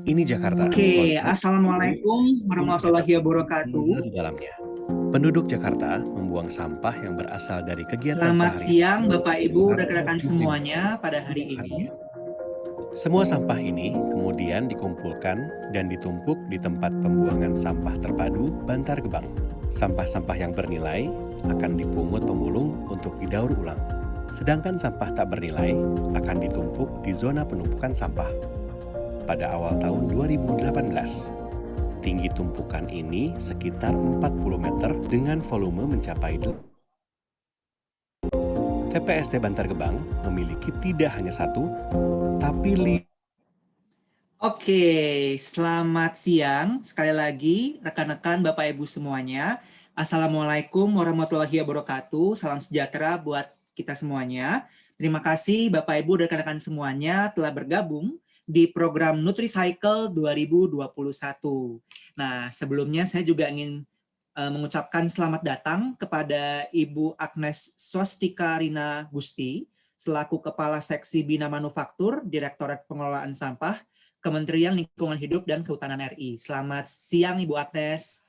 Ini Jakarta. Oke, Kota Assalamualaikum warahmatullahi di wabarakatuh. dalamnya. Penduduk Jakarta membuang sampah yang berasal dari kegiatan Selamat sehari-hari siang Bapak Ibu besar dan rekan tujuh semuanya pada hari hari. ini. Semua sampah ini kemudian dikumpulkan dan ditumpuk di tempat pembuangan sampah terpadu Bantar Gebang. Sampah-sampah yang bernilai akan dipungut pemulung untuk didaur ulang. Sedangkan sampah tak bernilai akan ditumpuk di zona penumpukan sampah. Pada awal tahun 2018, tinggi tumpukan ini sekitar 40 meter dengan volume mencapai TPST Bantar Gebang memiliki tidak hanya satu, tapi Oke, selamat siang sekali lagi rekan-rekan Bapak Ibu semuanya. Assalamualaikum warahmatullahi wabarakatuh. Salam sejahtera buat kita semuanya. Terima kasih Bapak Ibu dan rekan-rekan semuanya telah bergabung di program NutriCycle 2021. Nah, sebelumnya saya juga ingin mengucapkan selamat datang kepada Ibu Agnes Swastika Rina Gusti, selaku Kepala Seksi Bina Manufaktur, Direktorat Pengelolaan Sampah, Kementerian Lingkungan Hidup dan Kehutanan RI. Selamat siang Ibu Agnes.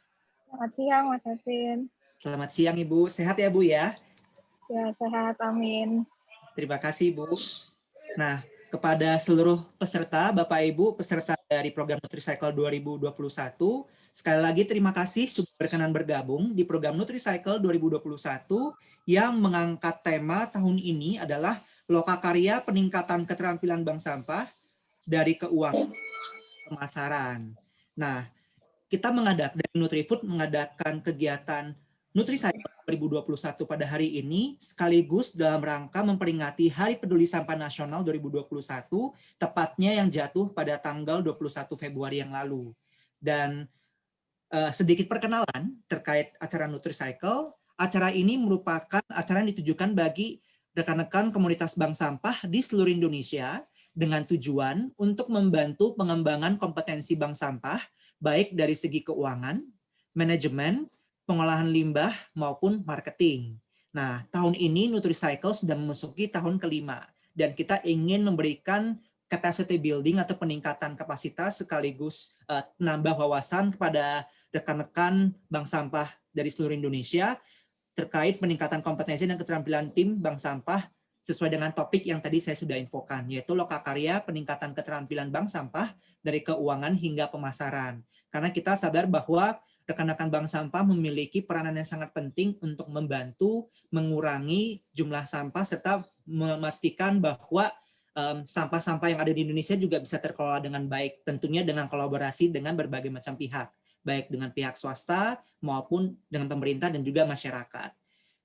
Selamat siang Mas Evin. Selamat siang Ibu, sehat ya Bu ya? Ya, sehat, amin. Terima kasih Bu. Nah, kepada seluruh peserta, Bapak Ibu, peserta dari program NutriCycle 2021, sekali lagi terima kasih sudah berkenan bergabung di program NutriCycle 2021 yang mengangkat tema tahun ini adalah Lokakarya Peningkatan Keterampilan Bank Sampah dari Keuangan Pemasaran. Nah, kita dari NutriFood mengadakan kegiatan NutriCycle 2021 pada hari ini sekaligus dalam rangka memperingati Hari Peduli Sampah Nasional 2021, tepatnya yang jatuh pada tanggal 21 Februari yang lalu. Dan sedikit perkenalan terkait acara NutriCycle. Acara ini merupakan acara yang ditujukan bagi rekan-rekan komunitas bank sampah di seluruh Indonesia dengan tujuan untuk membantu pengembangan kompetensi bank sampah baik dari segi keuangan, manajemen, pengolahan limbah maupun marketing. Nah, tahun ini NutriCycle sudah memasuki tahun kelima dan kita ingin memberikan capacity building atau peningkatan kapasitas sekaligus menambah wawasan kepada rekan-rekan bank sampah dari seluruh Indonesia terkait peningkatan kompetensi dan keterampilan tim bank sampah sesuai dengan topik yang tadi saya sudah infokan, yaitu Lokakarya Peningkatan Keterampilan Bank Sampah dari Keuangan hingga Pemasaran. Karena kita sadar bahwa rekan-rekan bank sampah memiliki peranan yang sangat penting untuk membantu mengurangi jumlah sampah serta memastikan bahwa sampah-sampah yang ada di Indonesia juga bisa terkelola dengan baik, tentunya dengan kolaborasi dengan berbagai macam pihak, baik dengan pihak swasta maupun dengan pemerintah dan juga masyarakat.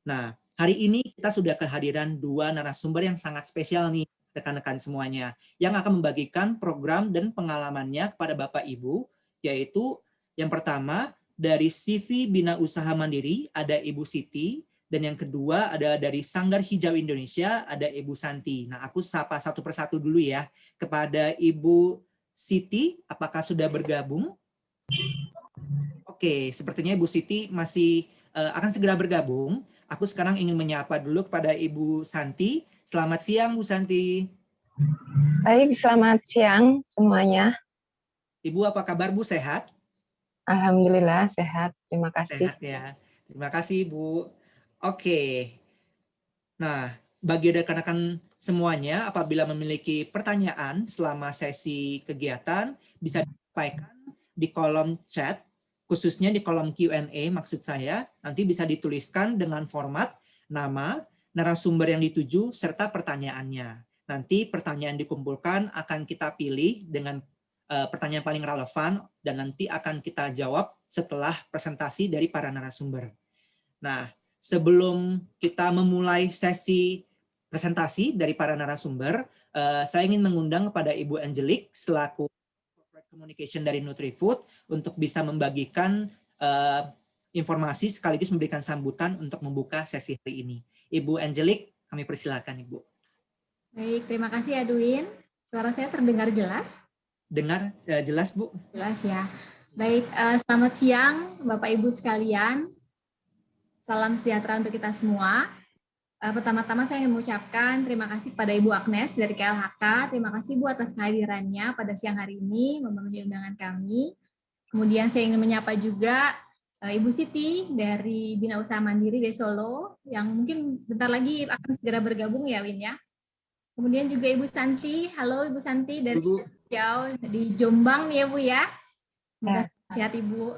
Nah, hari ini kita sudah kehadiran dua narasumber yang sangat spesial nih, rekan-rekan semuanya, yang akan membagikan program dan pengalamannya kepada Bapak Ibu, yaitu yang pertama dari CV Bina Usaha Mandiri, ada Ibu Siti, dan yang kedua ada dari Sanggar Hijau Indonesia, ada Ibu Santi. Nah, aku sapa satu persatu dulu ya. Kepada Ibu Siti, apakah sudah bergabung? Oke, sepertinya Ibu Siti masih akan segera bergabung. Aku sekarang ingin menyapa dulu kepada Ibu Santi. Selamat siang, Bu Santi. Baik, selamat siang semuanya. Ibu, apa kabar Bu? Sehat? Alhamdulillah sehat, terima kasih. Sehat ya. Terima kasih, Bu. Oke. Nah, bagi rekan-rekan semuanya, apabila memiliki pertanyaan selama sesi kegiatan, bisa disampaikan di kolom chat, khususnya di kolom Q&A maksud saya, nanti bisa dituliskan dengan format nama, narasumber yang dituju, serta pertanyaannya. Nanti pertanyaan dikumpulkan akan kita pilih dengan pertanyaan paling relevan dan nanti akan kita jawab setelah presentasi dari para narasumber. Nah, sebelum kita memulai sesi presentasi dari para narasumber, saya ingin mengundang kepada Ibu Angelique selaku Corporate Communication dari NutriFood untuk bisa membagikan informasi sekaligus memberikan sambutan untuk membuka sesi hari ini. Ibu Angelique, kami persilakan Ibu. Baik, terima kasih Edwin. Suara saya terdengar jelas? Dengar jelas Bu? Jelas ya. Baik, selamat siang Bapak Ibu sekalian. Salam sejahtera untuk kita semua. Pertama-tama saya ingin mengucapkan terima kasih kepada Ibu Agnes dari KLHK. Terima kasih Bu atas kehadirannya pada siang hari ini memenuhi undangan kami. Kemudian saya ingin menyapa juga Ibu Siti dari Bina Usaha Mandiri dari Solo yang mungkin bentar lagi akan segera bergabung ya Win ya. Kemudian juga Ibu Santi. Halo Ibu Santi dari Ciau di Jombang nih ya Bu ya. Semoga sehat Ibu.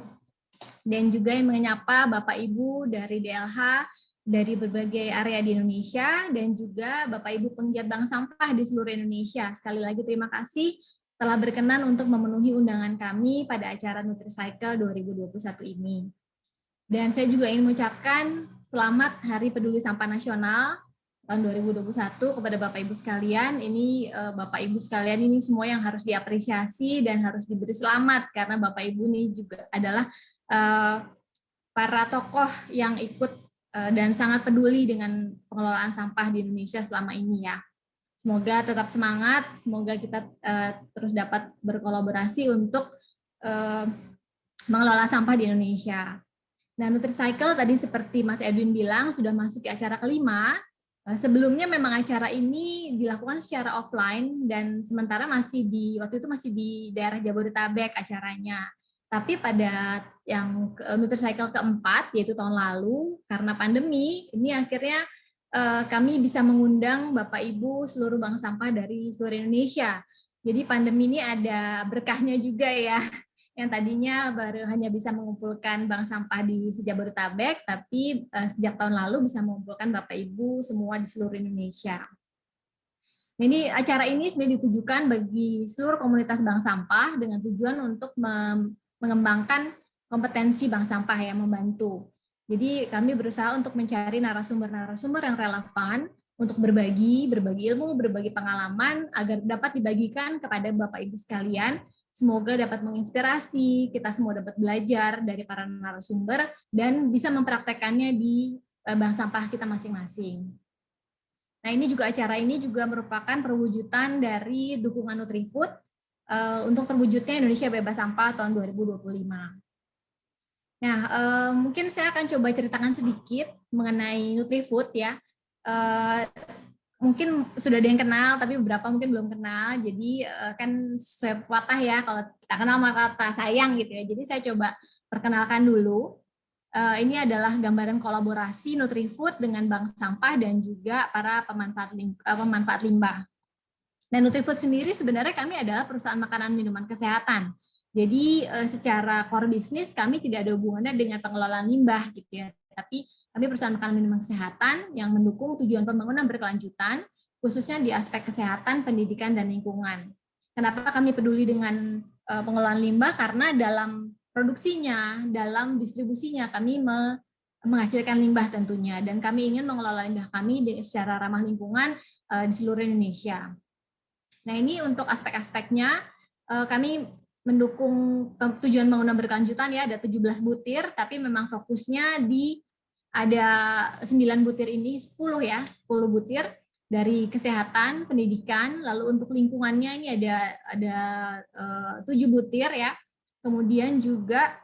Dan juga yang menyapa Bapak Ibu dari DLH dari berbagai area di Indonesia dan juga Bapak Ibu penggiat bank sampah di seluruh Indonesia. Sekali lagi terima kasih telah berkenan untuk memenuhi undangan kami pada acara NutriCycle 2021 ini. Dan saya juga ingin mengucapkan selamat Hari Peduli Sampah Nasional tahun 2021 kepada Bapak Ibu sekalian. Ini Bapak Ibu sekalian ini semua yang harus diapresiasi dan harus diberi selamat karena Bapak Ibu ini juga adalah para tokoh yang ikut dan sangat peduli dengan pengelolaan sampah di Indonesia selama ini ya. Semoga tetap semangat, semoga kita terus dapat berkolaborasi untuk mengelola sampah di Indonesia. Nah, NutriCycle tadi seperti Mas Edwin bilang sudah masuk ke acara kelima. Sebelumnya memang acara ini dilakukan secara offline dan sementara waktu itu masih di daerah Jabodetabek acaranya. Tapi pada yang NutriCycle keempat, yaitu tahun lalu, karena pandemi, ini akhirnya kami bisa mengundang Bapak Ibu seluruh bank sampah dari seluruh Indonesia. Jadi pandemi ini ada berkahnya juga ya, yang tadinya baru hanya bisa mengumpulkan bank sampah di Jabodetabek, tapi sejak tahun lalu bisa mengumpulkan Bapak Ibu semua di seluruh Indonesia. Ini acara ini sebenarnya ditujukan bagi seluruh komunitas bank sampah dengan tujuan untuk mengembangkan kompetensi bank sampah yang membantu. Jadi kami berusaha untuk mencari narasumber-narasumber yang relevan untuk berbagi ilmu, berbagi pengalaman agar dapat dibagikan kepada Bapak Ibu sekalian. Semoga dapat menginspirasi, kita semua dapat belajar dari para narasumber dan bisa mempraktekannya di bank sampah kita masing-masing. Nah, acara ini juga merupakan perwujudan dari dukungan Nutrifood untuk terwujudnya Indonesia Bebas Sampah tahun 2025. Nah, mungkin saya akan coba ceritakan sedikit mengenai Nutrifood ya. Mungkin sudah ada yang kenal, tapi beberapa mungkin belum kenal. Jadi kan sepatah ya, kalau kita kenal maka kata sayang gitu ya. Jadi saya coba perkenalkan dulu. Ini adalah gambaran kolaborasi Nutrifood dengan bank sampah dan juga para pemanfaat limbah. Dan Nutrifood sendiri sebenarnya kami adalah perusahaan makanan minuman kesehatan. Jadi secara core bisnis kami tidak ada hubungannya dengan pengelolaan limbah gitu ya. Tapi kami perusahaan makanan minuman kesehatan yang mendukung tujuan pembangunan berkelanjutan, khususnya di aspek kesehatan, pendidikan, dan lingkungan. Kenapa kami peduli dengan pengelolaan limbah? Karena dalam produksinya, dalam distribusinya kami menghasilkan limbah tentunya. Dan kami ingin mengelola limbah kami secara ramah lingkungan di seluruh Indonesia. Nah, ini untuk aspek-aspeknya kami mendukung tujuan pembangunan berkelanjutan ya, ada 17 butir, tapi memang fokusnya ada 9 butir ini, 10 butir dari kesehatan, pendidikan, lalu untuk lingkungannya ini ada 7 butir ya. Kemudian juga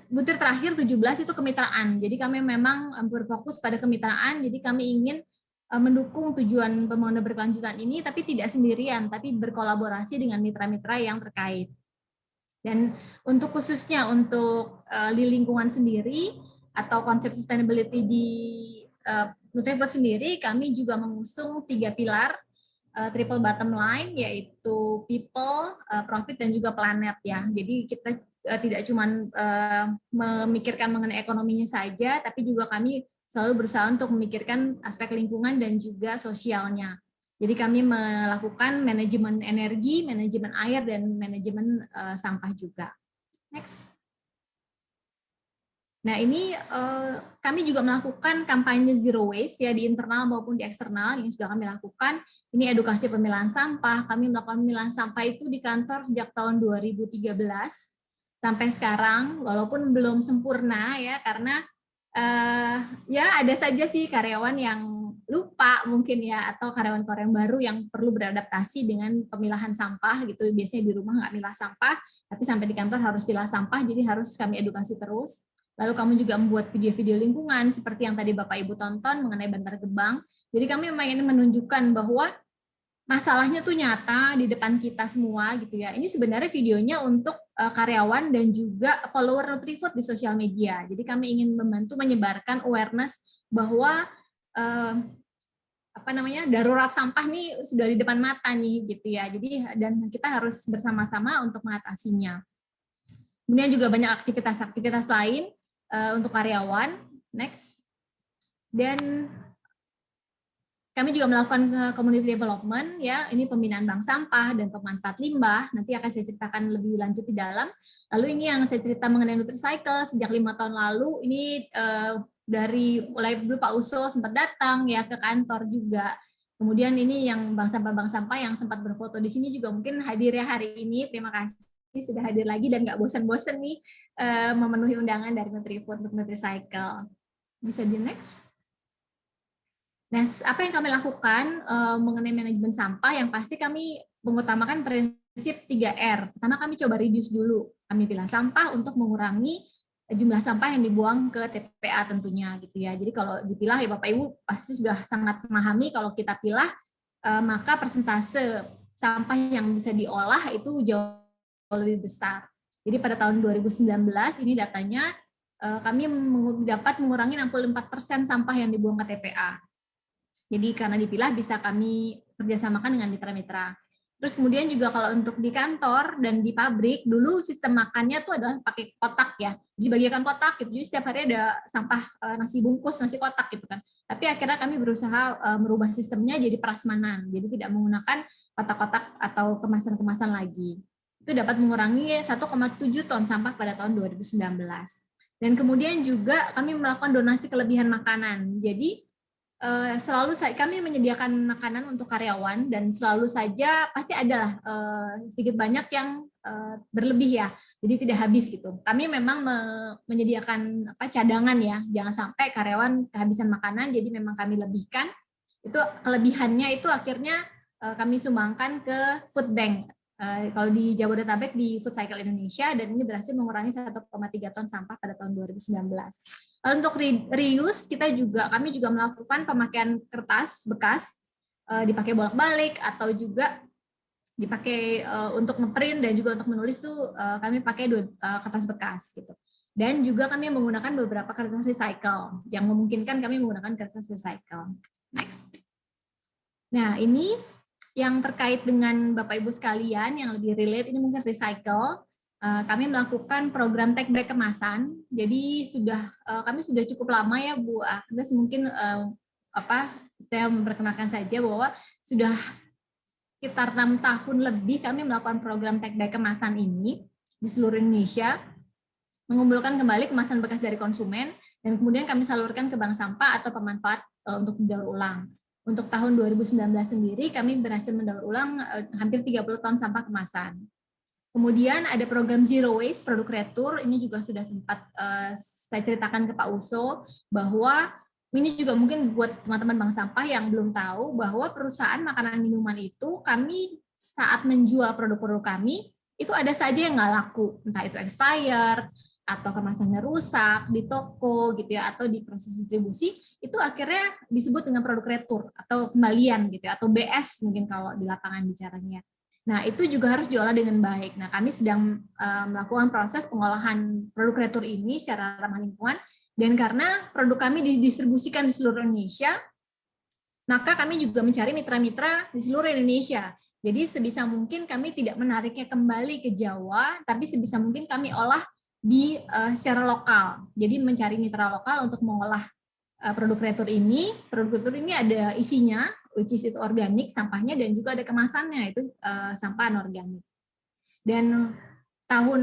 butir terakhir 17 itu kemitraan. Jadi kami memang berfokus pada kemitraan, jadi kami ingin mendukung tujuan pembangunan berkelanjutan ini, tapi tidak sendirian, tapi berkolaborasi dengan mitra-mitra yang terkait. Dan khususnya untuk di lingkungan sendiri atau konsep sustainability di Nutrifood sendiri, kami juga mengusung 3 pilar triple bottom line, yaitu people, profit, dan juga planet ya. Jadi kita tidak cuma memikirkan mengenai ekonominya saja, tapi juga kami selalu berusaha untuk memikirkan aspek lingkungan dan juga sosialnya. Jadi kami melakukan manajemen energi, manajemen air, dan manajemen sampah juga. Next. Nah, ini kami juga melakukan kampanye zero waste ya di internal maupun di eksternal yang sudah kami lakukan. Ini edukasi pemilahan sampah. Kami melakukan pemilahan sampah itu di kantor sejak tahun 2013 sampai sekarang, walaupun belum sempurna ya, karena ya ada saja sih karyawan yang lupa mungkin ya, atau karyawan-karyawan baru yang perlu beradaptasi dengan pemilahan sampah gitu. Biasanya di rumah nggak milah sampah, tapi sampai di kantor harus pilah sampah, jadi harus kami edukasi terus. Lalu kami juga membuat video-video lingkungan seperti yang tadi Bapak Ibu tonton mengenai Bantar Gebang. Jadi kami memang ingin menunjukkan bahwa masalahnya tuh nyata di depan kita semua gitu ya. Ini sebenarnya videonya untuk karyawan dan juga follower Nutrifood di sosial media. Jadi kami ingin membantu menyebarkan awareness bahwa darurat sampah nih sudah di depan mata nih gitu ya. Jadi dan kita harus bersama-sama untuk mengatasinya. Kemudian juga banyak aktivitas-aktivitas lain untuk karyawan. Next. Dan kami juga melakukan community development, ya, ini pembinaan bank sampah dan pemanfaat limbah. Nanti akan saya ceritakan lebih lanjut di dalam. Lalu ini yang saya cerita mengenai NutriCycle sejak 5 tahun lalu. Ini dari mulai dulu Pak Uso sempat datang ya ke kantor juga. Kemudian ini yang bank sampah yang sempat berfoto di sini juga mungkin hadir ya hari ini. Terima kasih sudah hadir lagi dan nggak bosan-bosan nih memenuhi undangan dari Nutrifood untuk NutriCycle. Bisa di next. Nah, apa yang kami lakukan mengenai manajemen sampah, yang pasti kami mengutamakan prinsip 3R. Pertama, kami coba reduce dulu. Kami pilah sampah untuk mengurangi jumlah sampah yang dibuang ke TPA tentunya gitu ya. Jadi kalau dipilah ya Bapak Ibu pasti sudah sangat memahami kalau kita pilah maka persentase sampah yang bisa diolah itu jauh lebih besar. Jadi pada tahun 2019 ini datanya kami dapat mengurangi 64% sampah yang dibuang ke TPA. Jadi karena dipilah bisa kami kerjasamakan dengan mitra-mitra. Terus kemudian juga kalau untuk di kantor dan di pabrik, dulu sistem makannya tuh adalah pakai kotak ya. Dibagikan kotak gitu. Jadi setiap hari ada sampah nasi bungkus, nasi kotak gitu kan. Tapi akhirnya kami berusaha merubah sistemnya jadi prasmanan. Jadi tidak menggunakan kotak-kotak atau kemasan-kemasan lagi. Itu dapat mengurangi 1,7 ton sampah pada tahun 2019. Dan kemudian juga kami melakukan donasi kelebihan makanan. Jadi selalu kami menyediakan makanan untuk karyawan dan selalu saja pasti adalah sedikit banyak yang berlebih ya, jadi tidak habis gitu. Kami memang menyediakan cadangan ya, jangan sampai karyawan kehabisan makanan, jadi memang kami lebihkan. Itu kelebihannya itu akhirnya kami sumbangkan ke food bank. Kalau di Jabodetabek di Food Cycle Indonesia, dan ini berhasil mengurangi 1,3 ton sampah pada tahun 2019. Lalu untuk reuse kami juga melakukan pemakaian kertas bekas dipakai bolak-balik atau juga dipakai untuk ngeprint dan juga untuk menulis tuh kami pakai kertas bekas gitu. Dan juga kami menggunakan beberapa kertas recycle yang memungkinkan kami menggunakan kertas recycle. Next. Nah, ini yang terkait dengan Bapak Ibu sekalian yang lebih relate ini mungkin recycle. Kami melakukan program take back kemasan. Jadi kami sudah cukup lama ya Bu Agnes, mungkin saya memperkenalkan saja bahwa sudah sekitar 6 tahun lebih kami melakukan program take back kemasan ini di seluruh Indonesia, mengumpulkan kembali kemasan bekas dari konsumen dan kemudian kami salurkan ke bank sampah atau pemanfaat untuk didaur ulang. Untuk tahun 2019 sendiri kami berhasil mendaur ulang hampir 30 ton sampah kemasan. Kemudian ada program Zero Waste Produk Retur, ini juga sudah sempat saya ceritakan ke Pak Uso, bahwa ini juga mungkin buat teman-teman bank sampah yang belum tahu bahwa perusahaan makanan minuman itu kami saat menjual produk-produk kami, itu ada saja yang nggak laku, entah itu expired, atau kemasannya rusak di toko gitu ya, atau di proses distribusi, itu akhirnya disebut dengan produk retur atau kembalian gitu ya, atau BS mungkin kalau di lapangan bicaranya. Nah, itu juga harus diolah dengan baik. Nah, kami sedang melakukan proses pengolahan produk retur ini secara ramah lingkungan, dan karena produk kami didistribusikan di seluruh Indonesia, maka kami juga mencari mitra-mitra di seluruh Indonesia. Jadi sebisa mungkin kami tidak menariknya kembali ke Jawa, tapi sebisa mungkin kami olah secara lokal. Jadi mencari mitra lokal untuk mengolah produk retur ini. Produk retur ini ada isinya, which is itu organik sampahnya, dan juga ada kemasannya, itu sampah anorganik. Dan tahun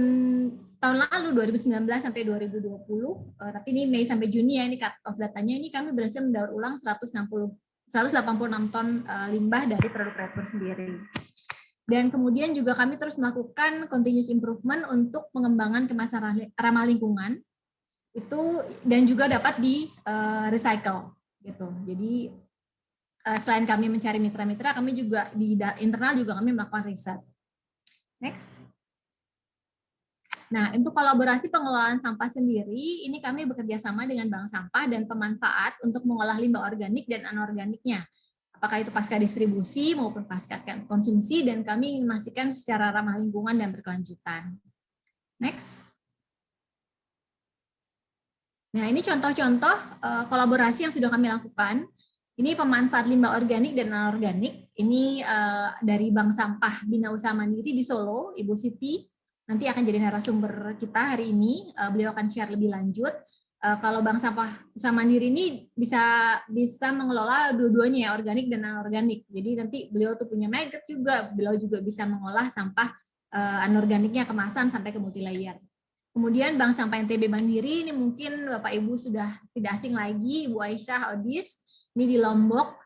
lalu 2019 sampai 2020, tapi ini Mei sampai Juni ya, ini cut off datanya, ini kami berhasil mendaur ulang 186 ton limbah dari produk retur sendiri. Dan kemudian juga kami terus melakukan continuous improvement untuk mengembangkan kemasan ramah lingkungan itu, dan juga dapat di recycle gitu. Jadi selain kami mencari mitra-mitra, kami juga di internal juga kami melakukan riset. Next. Nah, untuk kolaborasi pengelolaan sampah sendiri, ini kami bekerja sama dengan bank sampah dan pemanfaat untuk mengolah limbah organik dan anorganiknya. Apakah itu pasca distribusi maupun pasca konsumsi, dan kami ingin memastikan secara ramah lingkungan dan berkelanjutan. Next. Nah, ini contoh-contoh kolaborasi yang sudah kami lakukan. Ini pemanfaat limbah organik dan anorganik. Ini dari Bank Sampah Bina Usaha Mandiri di Solo, Ibu Siti. Nanti akan jadi narasumber kita hari ini. Beliau akan share lebih lanjut. Kalau Bank Sampah Usaha Mandiri ini bisa mengelola dua-duanya ya, organik dan anorganik. Jadi nanti beliau tuh punya maggot juga. Beliau juga bisa mengolah sampah anorganiknya, kemasan sampai ke multilayer. Kemudian Bank Sampah NTB Mandiri, ini mungkin Bapak Ibu sudah tidak asing lagi, Ibu Aisyah Odis, ini di Lombok.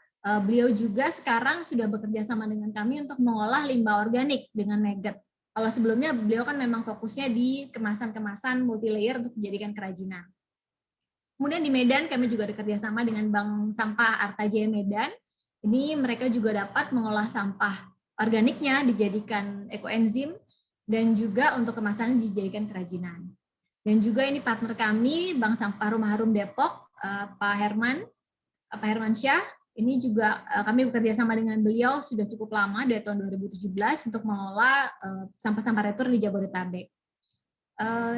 Beliau juga sekarang sudah bekerja sama dengan kami untuk mengolah limbah organik dengan maggot. Kalau sebelumnya beliau kan memang fokusnya di kemasan-kemasan multilayer untuk dijadikan kerajinan. Kemudian di Medan kami juga bekerja sama dengan Bank Sampah Artajaya Medan. Ini mereka juga dapat mengolah sampah organiknya dijadikan ekoenzim, dan juga untuk kemasannya dijadikan kerajinan. Dan juga ini partner kami, Bank Sampah Rumah Harum Depok, Pak Hermansyah. Ini juga kami bekerja sama dengan beliau sudah cukup lama, dari tahun 2017, untuk mengolah sampah-sampah retur di Jabodetabek.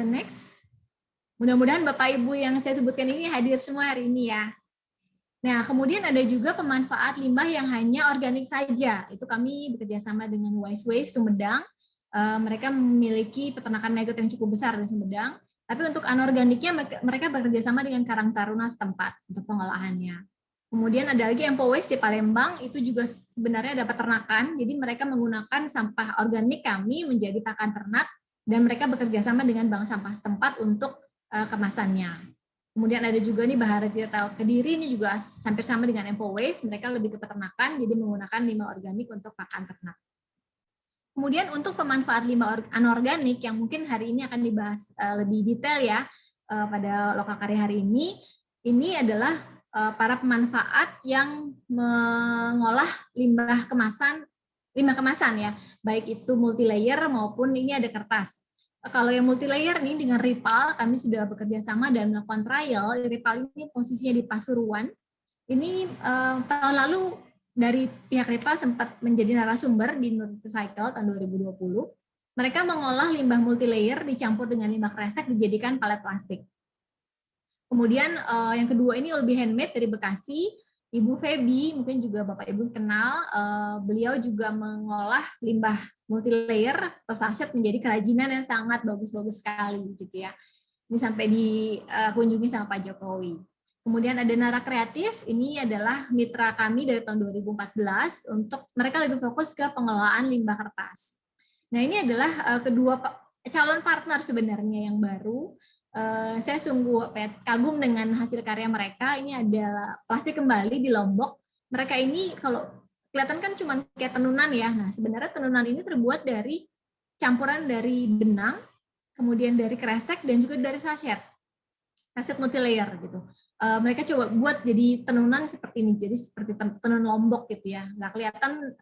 Next. Mudah-mudahan Bapak Ibu yang saya sebutkan ini hadir semua hari ini ya. Nah, kemudian ada juga pemanfaat limbah yang hanya organik saja. Itu kami bekerja sama dengan Wise Waste Sumedang. Mereka memiliki peternakan maggot yang cukup besar di Sumedang. Tapi untuk anorganiknya mereka bekerja sama dengan Karang Taruna setempat untuk pengolahannya. Kemudian ada lagi Empo Waste di Palembang, itu juga sebenarnya ada peternakan. Jadi mereka menggunakan sampah organik kami menjadi pakan ternak, dan mereka bekerja sama dengan bank sampah setempat untuk kemasannya. Kemudian ada juga nih Bahara Tirta Kediri, ini juga hampir sama dengan Empo Waste, mereka lebih ke peternakan, jadi menggunakan limbah organik untuk pakan ternak. Kemudian untuk pemanfaat limbah anorganik yang mungkin hari ini akan dibahas lebih detail ya pada Lokakarya hari ini adalah para pemanfaat yang mengolah limbah kemasan ya, baik itu multilayer maupun ini ada kertas. Kalau yang multilayer ini dengan Ripal, kami sudah bekerja sama dan melakukan trial. Ripal ini posisinya di Pasuruan. Ini tahun lalu dari pihak Ripal sempat menjadi narasumber di Nutri-Cycle tahun 2020. Mereka mengolah limbah multilayer dicampur dengan limbah kresek dijadikan palet plastik. Kemudian yang kedua ini lebih handmade dari Bekasi, Ibu Feby, mungkin juga Bapak Ibu kenal, beliau juga mengolah limbah multilayer atau saset menjadi kerajinan yang sangat bagus-bagus sekali gitu ya. Ini sampai dikunjungi sama Pak Jokowi. Kemudian ada Nara Kreatif, ini adalah mitra kami dari tahun 2014 untuk mereka lebih fokus ke pengelolaan limbah kertas. Nah, ini adalah kedua calon partner sebenarnya yang baru. Saya sungguh kagum dengan hasil karya mereka. Ini adalah Plastik Kembali di Lombok. Mereka ini kalau kelihatan kan cuma kayak tenunan ya. Nah, sebenarnya tenunan ini terbuat dari campuran dari benang, kemudian dari kresek, dan juga dari saset multilayer gitu. Mereka coba buat jadi tenunan seperti ini, jadi seperti tenun Lombok gitu ya. Nggak kelihatan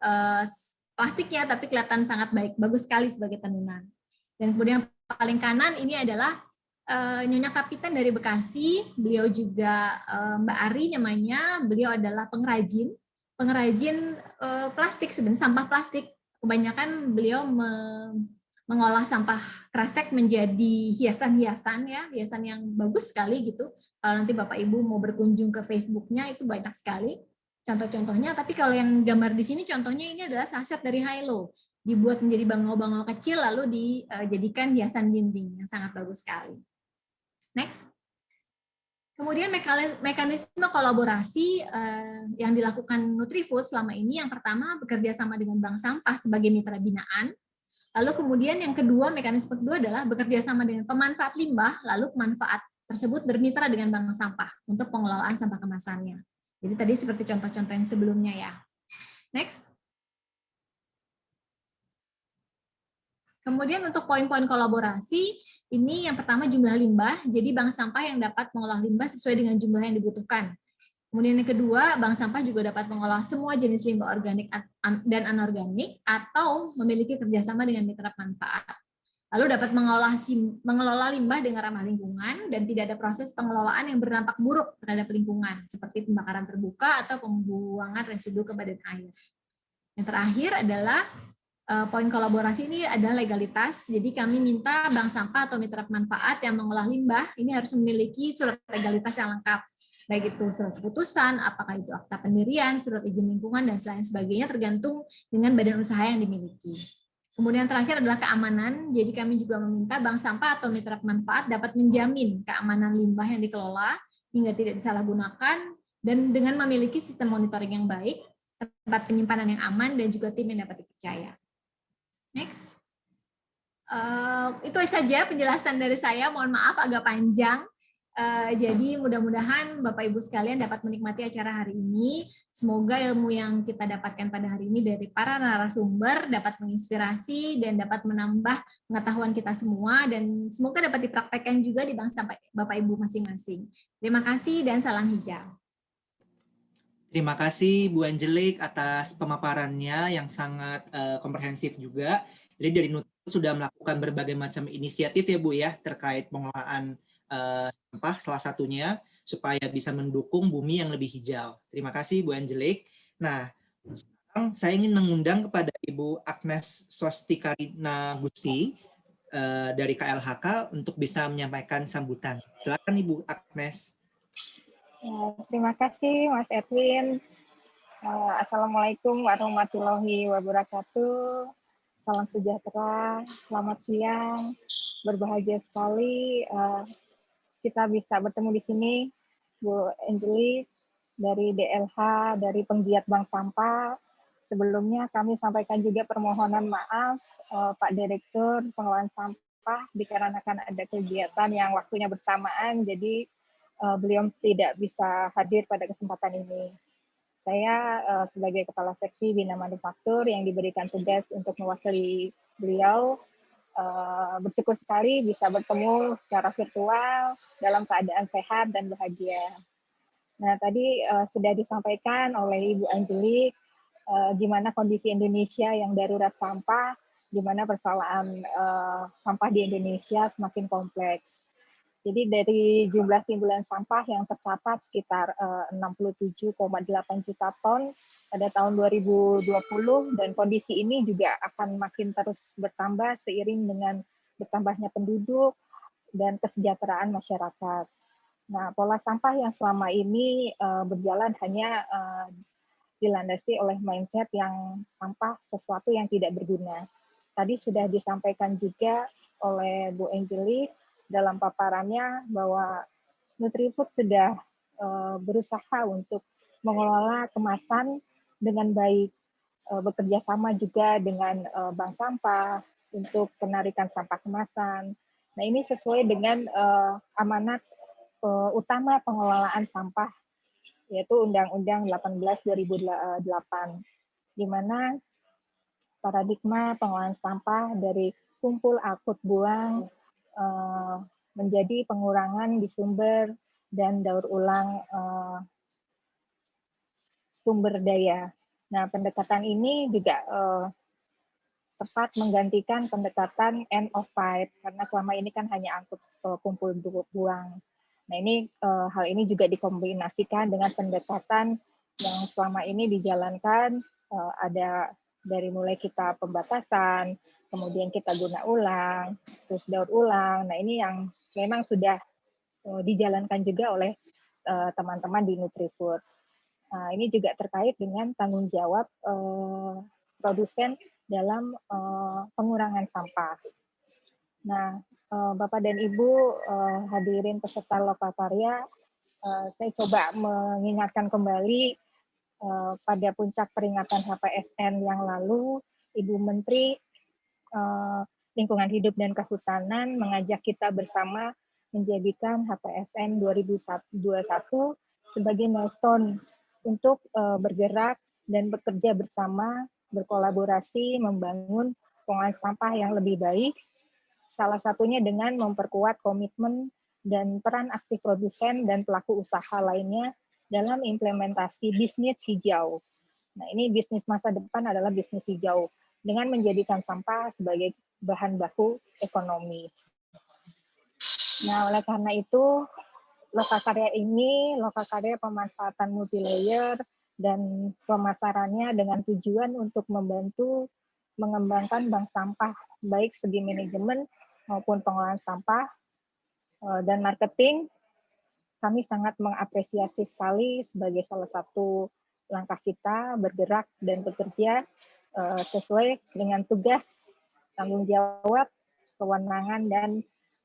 plastiknya, tapi kelihatan sangat bagus sekali sebagai tenunan. Dan kemudian paling kanan ini adalah Nyonya Kapitan dari Bekasi, beliau juga Mbak Ari namanya, beliau adalah pengrajin plastik sebenarnya, sampah plastik. Kebanyakan beliau mengolah sampah kresek menjadi hiasan-hiasan ya, hiasan yang bagus sekali gitu. Kalau nanti Bapak Ibu mau berkunjung ke Facebook-nya itu banyak sekali contoh-contohnya. Tapi kalau yang gambar di sini contohnya ini adalah saset dari Hilo, dibuat menjadi bangau-bangau kecil lalu dijadikan hiasan dinding yang sangat bagus sekali. Next. Kemudian mekanisme kolaborasi yang dilakukan Nutrifood selama ini, yang pertama bekerja sama dengan bank sampah sebagai mitra binaan. Lalu kemudian yang kedua, mekanisme kedua adalah bekerja sama dengan pemanfaat limbah, lalu pemanfaat tersebut bermitra dengan bank sampah untuk pengelolaan sampah kemasannya. Jadi tadi seperti contoh-contoh yang sebelumnya ya. Next. Kemudian untuk poin-poin kolaborasi, ini yang pertama jumlah limbah, jadi bank sampah yang dapat mengolah limbah sesuai dengan jumlah yang dibutuhkan. Kemudian yang kedua, bank sampah juga dapat mengolah semua jenis limbah organik dan anorganik atau memiliki kerjasama dengan mitra manfaat. lalu dapat mengelola limbah dengan ramah lingkungan dan tidak ada proses pengelolaan yang berdampak buruk terhadap lingkungan, seperti pembakaran terbuka atau pembuangan residu ke badan air. Yang terakhir adalah poin kolaborasi ini adalah legalitas. Jadi kami minta bank sampah atau mitra manfaat yang mengolah limbah ini harus memiliki surat legalitas yang lengkap, baik itu surat keputusan, apakah itu akta pendirian, surat izin lingkungan, dan lain sebagainya tergantung dengan badan usaha yang dimiliki. Kemudian terakhir adalah keamanan. Jadi kami juga meminta bank sampah atau mitra manfaat dapat menjamin keamanan limbah yang dikelola hingga tidak disalahgunakan dan dengan memiliki sistem monitoring yang baik, tempat penyimpanan yang aman, dan juga tim yang dapat dipercaya. Next. Itu saja penjelasan dari saya. Mohon maaf agak panjang. Jadi mudah-mudahan Bapak Ibu sekalian dapat menikmati acara hari ini. Semoga ilmu yang kita dapatkan pada hari ini dari para narasumber dapat menginspirasi dan dapat menambah pengetahuan kita semua, dan semoga dapat dipraktekkan juga di bank sampah Bapak Ibu masing-masing. Terima kasih dan salam hijau. Terima kasih Bu Angelique atas pemaparannya yang sangat komprehensif juga. Jadi dari Nutri sudah melakukan berbagai macam inisiatif ya Bu ya terkait pengelolaan sampah salah satunya supaya bisa mendukung bumi yang lebih hijau. Terima kasih Bu Angelique. Nah, sekarang saya ingin mengundang kepada Ibu Agnes Swastikarina Gusti dari KLHK untuk bisa menyampaikan sambutan. Silakan Ibu Agnes. Ya, terima kasih Mas Edwin. Assalamualaikum warahmatullahi wabarakatuh. Salam sejahtera, selamat siang. Berbahagia sekali kita bisa bertemu di sini, Bu Angelique dari DLH, dari penggiat Bank Sampah. Sebelumnya kami sampaikan juga permohonan maaf Pak Direktur Pengelolaan Sampah dikarenakan ada kegiatan yang waktunya bersamaan, jadi beliau tidak bisa hadir pada kesempatan ini. Saya sebagai Kepala Seksi Bina Manufaktur yang diberikan tugas untuk mewakili beliau, bersyukur sekali bisa bertemu secara virtual dalam keadaan sehat dan bahagia. Nah, tadi sudah disampaikan oleh Ibu Angelique gimana kondisi Indonesia yang darurat sampah, gimana persoalan sampah di Indonesia semakin kompleks. Jadi dari jumlah timbulan sampah yang tercatat sekitar 67,8 juta ton pada tahun 2020, dan kondisi ini juga akan makin terus bertambah seiring dengan bertambahnya penduduk dan kesejahteraan masyarakat. Nah, pola sampah yang selama ini berjalan hanya dilandasi oleh mindset yang sampah sesuatu yang tidak berguna. Tadi sudah disampaikan juga oleh Bu Angelique dalam paparannya bahwa Nutrifood sudah berusaha untuk mengelola kemasan dengan baik, bekerja sama juga dengan bank sampah untuk penarikan sampah kemasan. Nah, ini sesuai dengan amanat utama pengelolaan sampah, yaitu Undang-Undang 18/2008, di mana paradigma pengelolaan sampah dari kumpul, angkut, buang menjadi pengurangan di sumber dan daur ulang sumber daya. Nah, pendekatan ini juga tepat menggantikan pendekatan end of pipe, karena selama ini kan hanya angkut kumpul buang. Nah, ini hal ini juga dikombinasikan dengan pendekatan yang selama ini dijalankan, ada dari mulai kita pembatasan, kemudian kita guna ulang, terus daur ulang. Nah, ini yang memang sudah dijalankan juga oleh teman-teman di Nutrifood. Ini juga terkait dengan tanggung jawab produsen dalam pengurangan sampah. Nah, Bapak dan Ibu hadirin peserta Lokakarya, saya coba mengingatkan kembali pada puncak peringatan HPSN yang lalu, Ibu Menteri Lingkungan Hidup dan Kehutanan mengajak kita bersama menjadikan HPSN 2021 sebagai milestone untuk bergerak dan bekerja bersama, berkolaborasi, membangun pengelolaan sampah yang lebih baik, salah satunya dengan memperkuat komitmen dan peran aktif produsen dan pelaku usaha lainnya dalam implementasi bisnis hijau. Nah, ini bisnis masa depan adalah bisnis hijau dengan menjadikan sampah sebagai bahan baku ekonomi. Nah, oleh karena itu, lokakarya ini, lokakarya pemanfaatan multilayer dan pemasarannya dengan tujuan untuk membantu mengembangkan bank sampah, baik segi manajemen maupun pengolahan sampah dan marketing. Kami sangat mengapresiasi sekali sebagai salah satu langkah kita bergerak dan bekerja sesuai dengan tugas, tanggung jawab, kewenangan, dan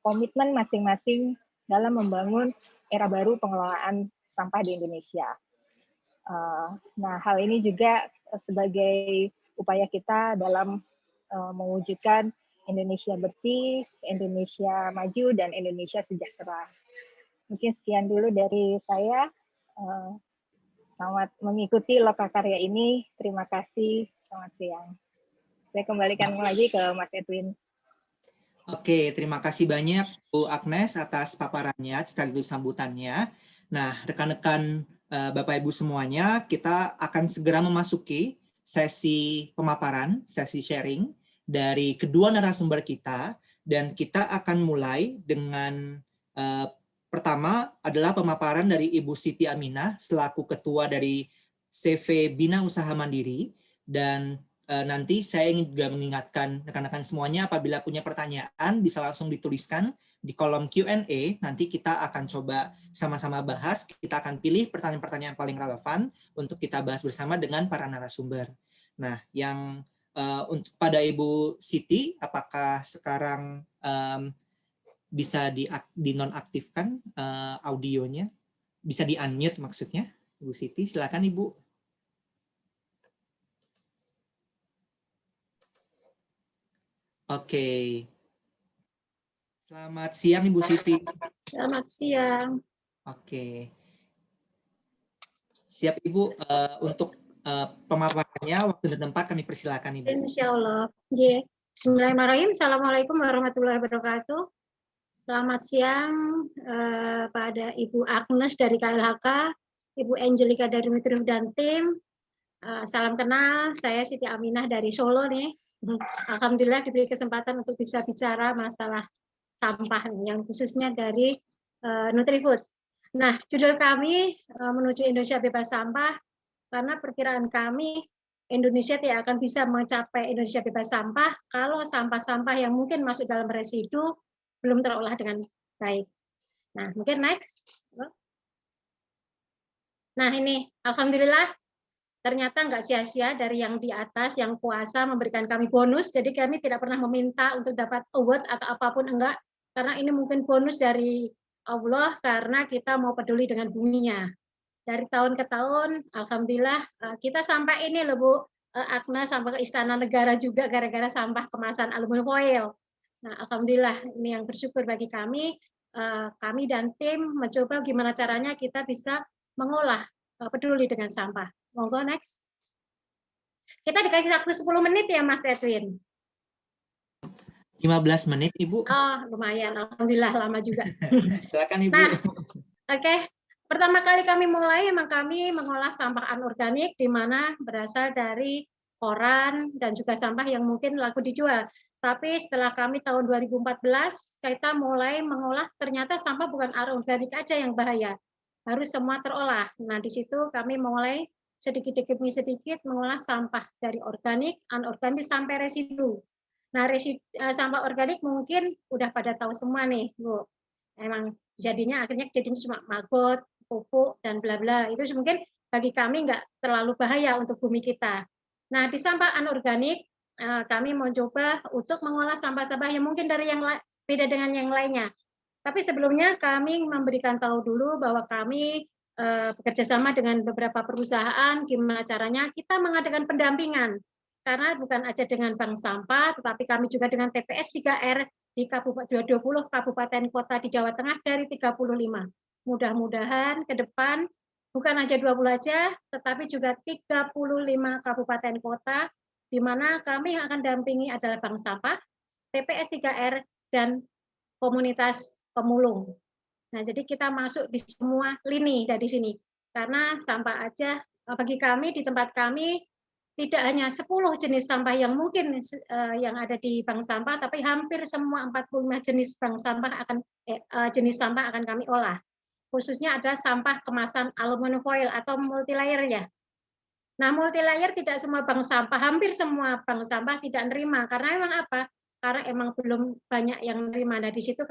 komitmen masing-masing dalam membangun era baru pengelolaan sampah di Indonesia. Nah, hal ini juga sebagai upaya kita dalam mewujudkan Indonesia bersih, Indonesia maju, dan Indonesia sejahtera. Mungkin sekian dulu dari saya. Selamat mengikuti lokakarya ini. Terima kasih. Selamat siang. Saya kembalikan lagi ke Mas Edwin. Oke, terima kasih banyak Bu Agnes atas paparannya sekaligus sambutannya. Nah, rekan-rekan Bapak Ibu semuanya, kita akan segera memasuki sesi pemaparan, sesi sharing dari kedua narasumber kita, dan kita akan mulai dengan pertama adalah pemaparan dari Ibu Siti Aminah selaku Ketua dari CV Bina Usaha Mandiri, dan nanti saya ingin juga mengingatkan rekan-rekan semuanya apabila punya pertanyaan bisa langsung dituliskan di kolom Q&A. Nanti kita akan coba sama-sama bahas, kita akan pilih pertanyaan-pertanyaan paling relevan untuk kita bahas bersama dengan para narasumber. Nah, yang untuk pada Ibu Siti, apakah sekarang bisa dinonaktifkan audionya? Bisa di-unmute maksudnya, Ibu Siti. Silakan Ibu. Oke. Selamat siang Ibu Siti. Selamat siang. Oke. Siap Ibu, untuk pemaparannya waktu dan tempat kami persilakan Ibu. Insya Allah. Bismillahirrahmanirrahim. Assalamualaikum warahmatullahi wabarakatuh. Selamat siang pada Ibu Agnes dari KLHK, Ibu Angelika dari Mitrif dan tim. Salam kenal, saya Siti Aminah dari Solo nih. Alhamdulillah diberi kesempatan untuk bisa bicara masalah sampah yang khususnya dari Nutrifood. Nah, judul kami menuju Indonesia bebas sampah, karena perkiraan kami Indonesia tidak akan bisa mencapai Indonesia bebas sampah kalau sampah-sampah yang mungkin masuk dalam residu belum terolah dengan baik. Nah, mungkin next. Nah, ini Alhamdulillah ternyata nggak sia-sia dari yang di atas, yang kuasa memberikan kami bonus, jadi kami tidak pernah meminta untuk dapat award atau apapun, enggak, karena ini mungkin bonus dari Allah karena kita mau peduli dengan buminya. Dari tahun ke tahun, Alhamdulillah, kita sampai ini loh Bu, Agnes sampai ke Istana Negara juga gara-gara sampah kemasan aluminium foil. Nah, Alhamdulillah, ini yang bersyukur bagi kami dan tim mencoba gimana caranya kita bisa mengolah peduli dengan sampah. Monggo next. Kita dikasih waktu 10 menit ya Mas Edwin. 15 menit Ibu. Oh, lumayan. Alhamdulillah lama juga. Silakan Ibu. Nah, oke. Pertama kali kami mulai memang kami mengolah sampah anorganik di mana berasal dari koran dan juga sampah yang mungkin laku dijual. Tapi setelah kami tahun 2014 kita mulai mengolah, ternyata sampah bukan anorganik aja yang bahaya. Harus semua terolah. Nah, di situ kami mulai sedikit demi sedikit mengolah sampah dari organik, anorganik sampai residu. Nah, sampah organik mungkin udah pada tahu semua nih, Bu. Emang jadinya cuma maggot, pupuk, dan bla bla. Itu mungkin bagi kami nggak terlalu bahaya untuk bumi kita. Nah, di sampah anorganik kami mau coba untuk mengolah sampah-sampah yang mungkin dari yang beda dengan yang lainnya. Tapi sebelumnya kami memberikan tahu dulu bahwa kami bekerja sama dengan beberapa perusahaan, gimana caranya kita mengadakan pendampingan. Karena bukan aja dengan bank sampah, tetapi kami juga dengan TPS 3R di 20 kabupaten kota di Jawa Tengah dari 35. Mudah-mudahan ke depan bukan aja 20 aja, tetapi juga 35 kabupaten kota, di mana kami yang akan dampingi adalah bank sampah, TPS 3R, dan komunitas pemulung. Nah, jadi kita masuk di semua lini dari sini. Karena sampah aja bagi kami di tempat kami tidak hanya 10 jenis sampah yang mungkin yang ada di bank sampah, tapi hampir semua 45 jenis bank sampah jenis sampah akan kami olah. Khususnya ada sampah kemasan aluminium foil atau multilayer ya. Nah, multilayer tidak semua bank sampah, hampir semua bank sampah tidak nerima karena emang apa? Karena emang belum banyak yang nerima. Nah, di situ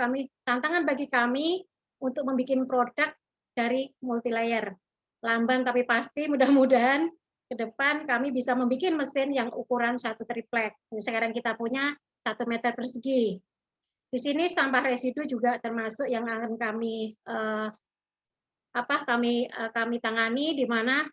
tantangan bagi kami untuk membuat produk dari multilayer. Lamban tapi pasti, mudah-mudahan ke depan kami bisa membuat mesin yang ukuran 1 triplek. Sekarang kita punya 1 meter persegi. Di sini sampah residu juga termasuk yang akan kami tangani, di mana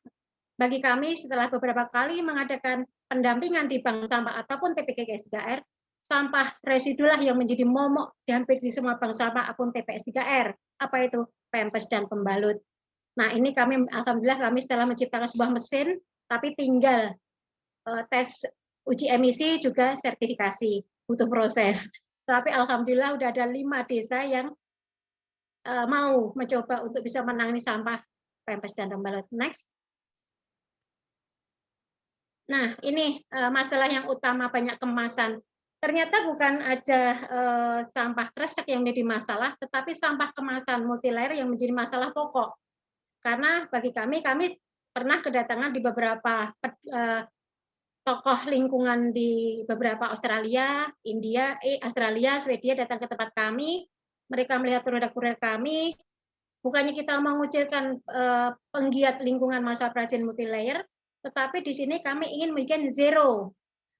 bagi kami setelah beberapa kali mengadakan pendampingan di bank sampah ataupun TPKS 3R, sampah residulah yang menjadi momok di hampir di semua bank sampah ataupun TPS 3R. Apa itu? Pempes dan pembalut. Nah, ini alhamdulillah kami setelah menciptakan sebuah mesin, tapi tinggal tes uji emisi juga sertifikasi, butuh proses. Tapi alhamdulillah udah ada 5 desa yang mau mencoba untuk bisa menangani sampah pempes dan pembalut. Next. Nah, ini masalah yang utama banyak kemasan. Ternyata bukan aja sampah kresek yang menjadi masalah, tetapi sampah kemasan multilayer yang menjadi masalah pokok. Karena bagi kami pernah kedatangan di beberapa tokoh lingkungan di beberapa Australia, Australia, Swedia datang ke tempat kami, mereka melihat produk-produk kami, bukannya kita mengucilkan penggiat lingkungan masa prajen multilayer, tetapi di sini kami ingin membuat zero.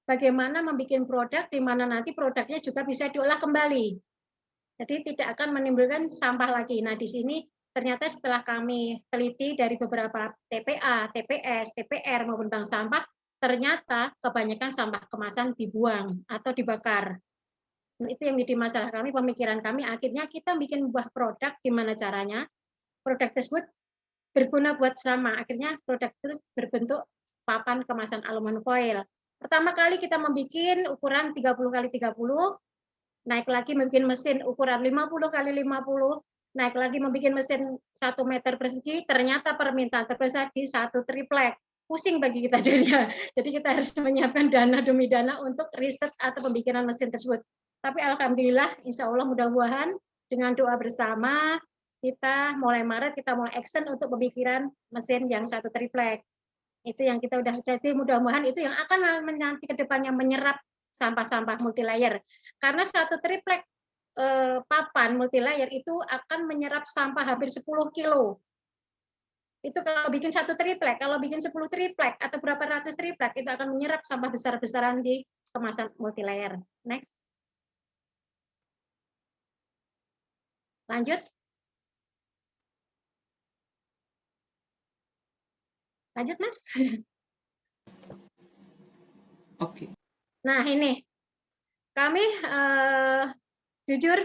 Bagaimana membuat produk di mana nanti produknya juga bisa diolah kembali. Jadi tidak akan menimbulkan sampah lagi. Nah, di sini ternyata setelah kami teliti dari beberapa TPA, TPS, TPR maupun bank sampah, ternyata kebanyakan sampah kemasan dibuang atau dibakar. Nah, itu yang menjadi masalah kami, pemikiran kami. Akhirnya kita bikin buah produk, gimana caranya produk tersebut berguna buat sama. Akhirnya produk terus berbentuk papan kemasan aluminium foil. Pertama kali kita membuat ukuran 30 x 30, naik lagi membuat mesin ukuran 50 x 50, naik lagi membuat mesin 1 meter persegi, ternyata permintaan terbesar di 1 triplek. Pusing bagi kita jadinya. Jadi kita harus menyiapkan dana demi dana untuk riset atau pembikinan mesin tersebut. Tapi alhamdulillah, insya Allah mudah-mudahan dengan doa bersama, kita mulai Maret, kita mulai action untuk pemikiran mesin yang 1 triplek. Itu yang kita udah jadi, mudah-mudahan itu yang akan nanti ke depannya menyerap sampah-sampah multilayer. Karena 1 triplek papan multilayer itu akan menyerap sampah hampir 10 kilo. Itu kalau bikin 1 triplek, kalau bikin 10 triplek atau berapa ratus triplek, itu akan menyerap sampah besar-besaran di kemasan multilayer. Next. Lanjut. Lanjut, Mas. Oke. Nah, ini. Kami, jujur,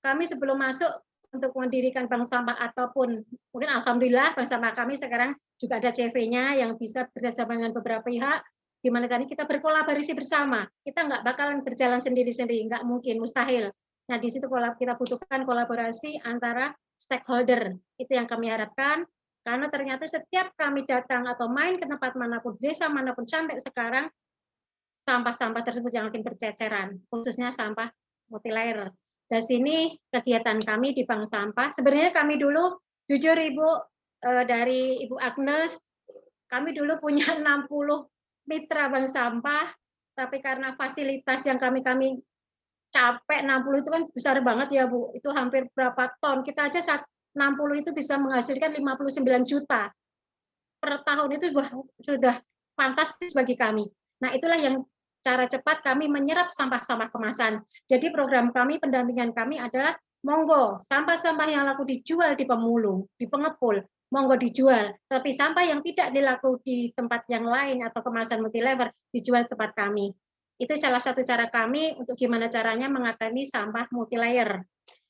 kami sebelum masuk untuk mendirikan bank sampah ataupun, mungkin alhamdulillah bank sampah kami sekarang juga ada CV-nya yang bisa bekerjasama dengan beberapa pihak, di mana tadi kita berkolaborasi bersama. Kita nggak bakalan berjalan sendiri-sendiri, nggak mungkin, mustahil. Nah, di situ kita butuhkan kolaborasi antara stakeholder. Itu yang kami harapkan. Karena ternyata setiap kami datang atau main ke tempat manapun, desa manapun sampai sekarang, sampah-sampah tersebut yang makin berceceran, khususnya sampah multilayer. Dari sini kegiatan kami di bank sampah, sebenarnya kami dulu, jujur Ibu, dari Ibu Agnes, kami dulu punya 60 mitra bank sampah, tapi karena fasilitas yang kami capek, 60 itu kan besar banget ya Bu, itu hampir berapa ton, kita aja 60 itu bisa menghasilkan 59 juta per tahun, itu sudah fantastis bagi kami. Nah, itulah yang cara cepat kami menyerap sampah-sampah kemasan. Jadi program kami, pendampingan kami adalah monggo sampah-sampah yang laku dijual di pemulung, di pengepul, monggo dijual. Tapi sampah yang tidak dilaku di tempat yang lain atau kemasan multilevel dijual di tempat kami. Itu salah satu cara kami untuk gimana caranya mengatasi sampah multilayer.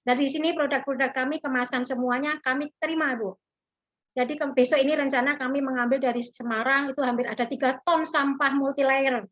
Dari sini produk-produk kami kemasan semuanya kami terima, Bu. Jadi besok ini rencana kami mengambil dari Semarang, itu hampir ada 3 ton sampah multilayer.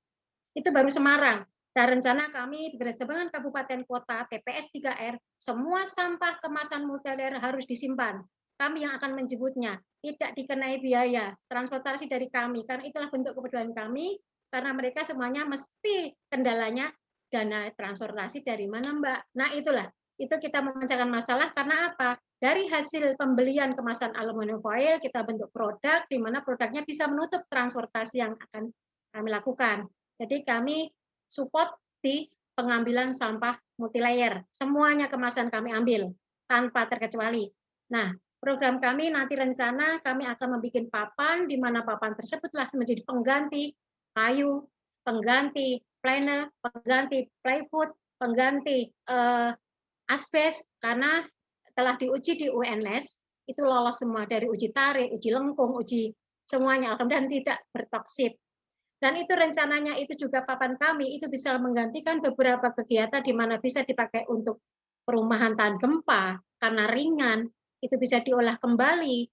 Itu baru Semarang. Dan rencana kami bekerjasama dengan kabupaten kota, TPS 3R, semua sampah kemasan multilayer harus disimpan. kami yang akan menjemputnya, tidak dikenai biaya transportasi dari kami, karena itulah bentuk kepedulian kami, karena mereka semuanya mesti kendalanya dana transportasi dari mana Mbak. Nah itulah, itu kita memecahkan masalah karena apa? Dari hasil pembelian kemasan aluminium foil, kita bentuk produk, di mana produknya bisa menutup transportasi yang akan kami lakukan. Jadi kami support di pengambilan sampah multilayer. Semuanya kemasan kami ambil, tanpa terkecuali. Nah, program kami nanti rencana kami akan membuat papan, di mana papan tersebutlah menjadi pengganti kayu, pengganti planel, pengganti plywood, pengganti asbes, karena telah diuji di UNS, itu lolos semua dari uji tarik, uji lengkung, uji semuanya, alhamdulillah tidak bertoksit. Dan itu rencananya itu juga papan kami, itu bisa menggantikan beberapa kegiatan di mana bisa dipakai untuk perumahan tahan gempa, karena ringan, itu bisa diolah kembali.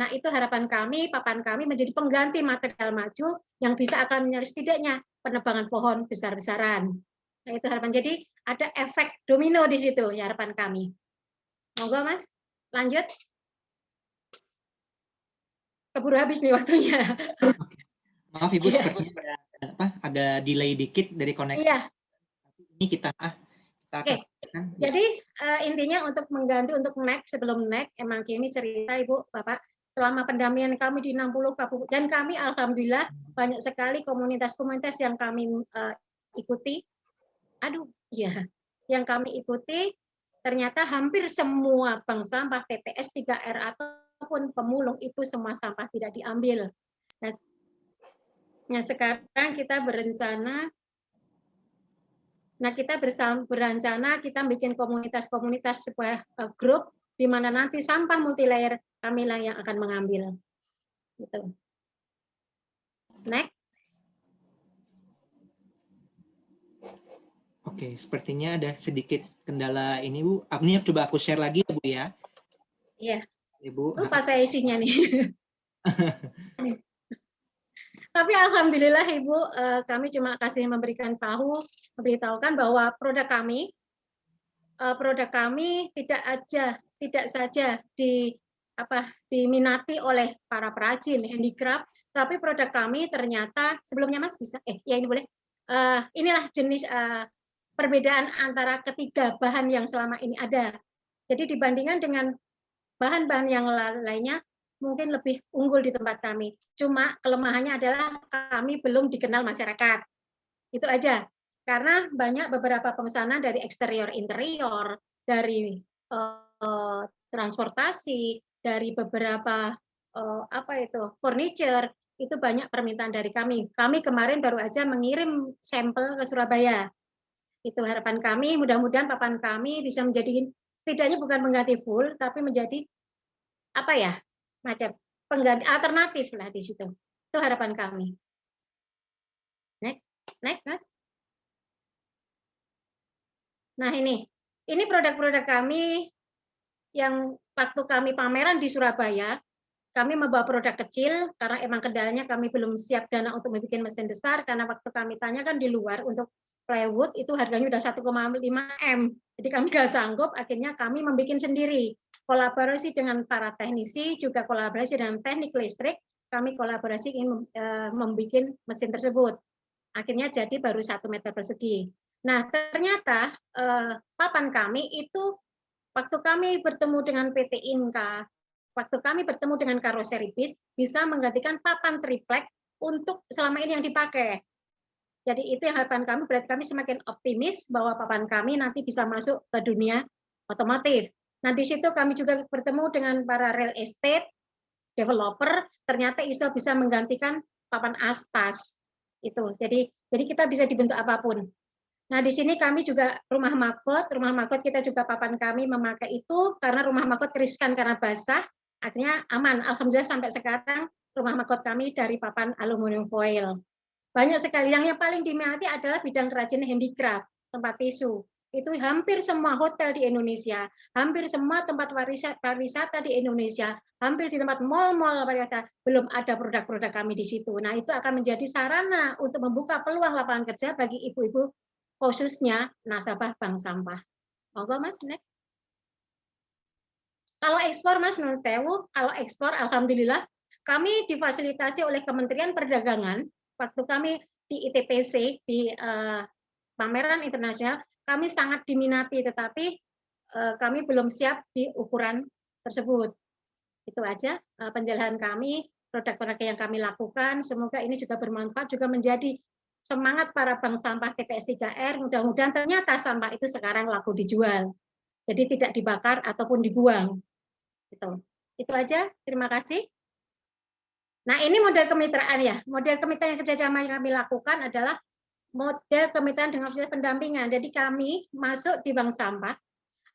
Nah, itu harapan kami, papan kami menjadi pengganti material maju yang bisa akan menyalur setidaknya penebangan pohon besar-besaran. Nah, itu harapan. Jadi ada efek domino di situ, ya harapan kami. Monggo Mas, lanjut. Keburu habis nih waktunya. Maaf Ibu, sepertinya ada delay dikit dari koneksi. Iya. Ini kita Oke. Jadi intinya untuk mengganti, untuk next, sebelum next, emang kami cerita Ibu, Bapak, selama pendampingan kami di 60 kabupaten, dan kami alhamdulillah banyak sekali komunitas-komunitas yang kami ikuti. Yang kami ikuti, ternyata hampir semua bank sampah TPS 3R ataupun pemulung itu semua sampah tidak diambil. Nah, sekarang kita berencana, kita bikin komunitas-komunitas sebuah grup di mana nanti sampah multilayer kamilah yang akan mengambil. Gitu. Next. Oke, sepertinya ada sedikit kendala ini Bu. Ini coba aku share lagi ya Bu ya. Iya. Ibu. Lupa saya isinya nih. Tapi alhamdulillah Ibu, kami cuma kasih memberitahukan bahwa produk kami tidak saja diminati oleh para perajin handicraft, tapi produk kami ternyata sebelumnya Mas bisa ya ini boleh. Inilah jenis perbedaan antara ketiga bahan yang selama ini ada. Jadi dibandingkan dengan bahan-bahan yang lainnya mungkin lebih unggul di tempat kami. Cuma kelemahannya adalah kami belum dikenal masyarakat. Itu aja. Karena banyak beberapa pemesanan dari eksterior interior, dari transportasi, dari beberapa furniture, itu banyak permintaan dari kami. Kami kemarin baru aja mengirim sampel ke Surabaya. Itu harapan kami, mudah-mudahan papan kami bisa menjadi setidaknya bukan mengganti full, tapi menjadi macam pengganti alternatif lah di situ. Itu harapan kami. Next, Mas. Nah ini produk-produk kami yang waktu kami pameran di Surabaya, kami membawa produk kecil karena emang kendalanya kami belum siap dana untuk membuat mesin besar, karena waktu kami tanyakan di luar untuk plywood itu harganya udah 1,5 M. Jadi kami nggak sanggup, akhirnya kami membuat sendiri. Kolaborasi dengan para teknisi, juga kolaborasi dengan teknik listrik, kami kolaborasi ingin membuat mesin tersebut. Akhirnya jadi baru 1 meter persegi. Nah, ternyata papan kami itu waktu kami bertemu dengan PT Inka, waktu kami bertemu dengan karoseri bis, bisa menggantikan papan triplek untuk selama ini yang dipakai. Jadi itu yang harapan kami, berarti kami semakin optimis bahwa papan kami nanti bisa masuk ke dunia otomotif. Nah, di situ kami juga bertemu dengan para real estate developer, ternyata ISO bisa menggantikan papan astas. Itu. Jadi kita bisa dibentuk apapun. Nah, di sini kami juga rumah makot kita juga papan kami memakai itu karena rumah makot riskan karena basah, akhirnya aman. Alhamdulillah sampai sekarang rumah makot kami dari papan aluminium foil. Banyak sekali. Yang paling diminati adalah bidang kerajinan handicraft, tempat tisu. Itu hampir semua hotel di Indonesia, hampir semua tempat pariwisata di Indonesia, hampir di tempat mal-mal pariwisata, belum ada produk-produk kami di situ. Nah, itu akan menjadi sarana untuk membuka peluang lapangan kerja bagi ibu-ibu, khususnya nasabah bank sampah. Monggo Mas, next. Kalau ekspor Mas Nun Sewu, kalau ekspor alhamdulillah kami difasilitasi oleh Kementerian Perdagangan waktu kami di ITPC di pameran internasional, kami sangat diminati, tetapi kami belum siap di ukuran tersebut. Itu aja penjelasan kami, produk-produk yang kami lakukan. Semoga ini juga bermanfaat, juga menjadi semangat para bank sampah TPS 3R. Mudah-mudahan ternyata sampah itu sekarang laku dijual. Jadi tidak dibakar ataupun dibuang. Itu aja, terima kasih. Nah, ini model kemitraan ya. Model kemitraan kerjasama yang kami lakukan adalah model kemitraan dengan proses pendampingan. Jadi kami masuk di bank sampah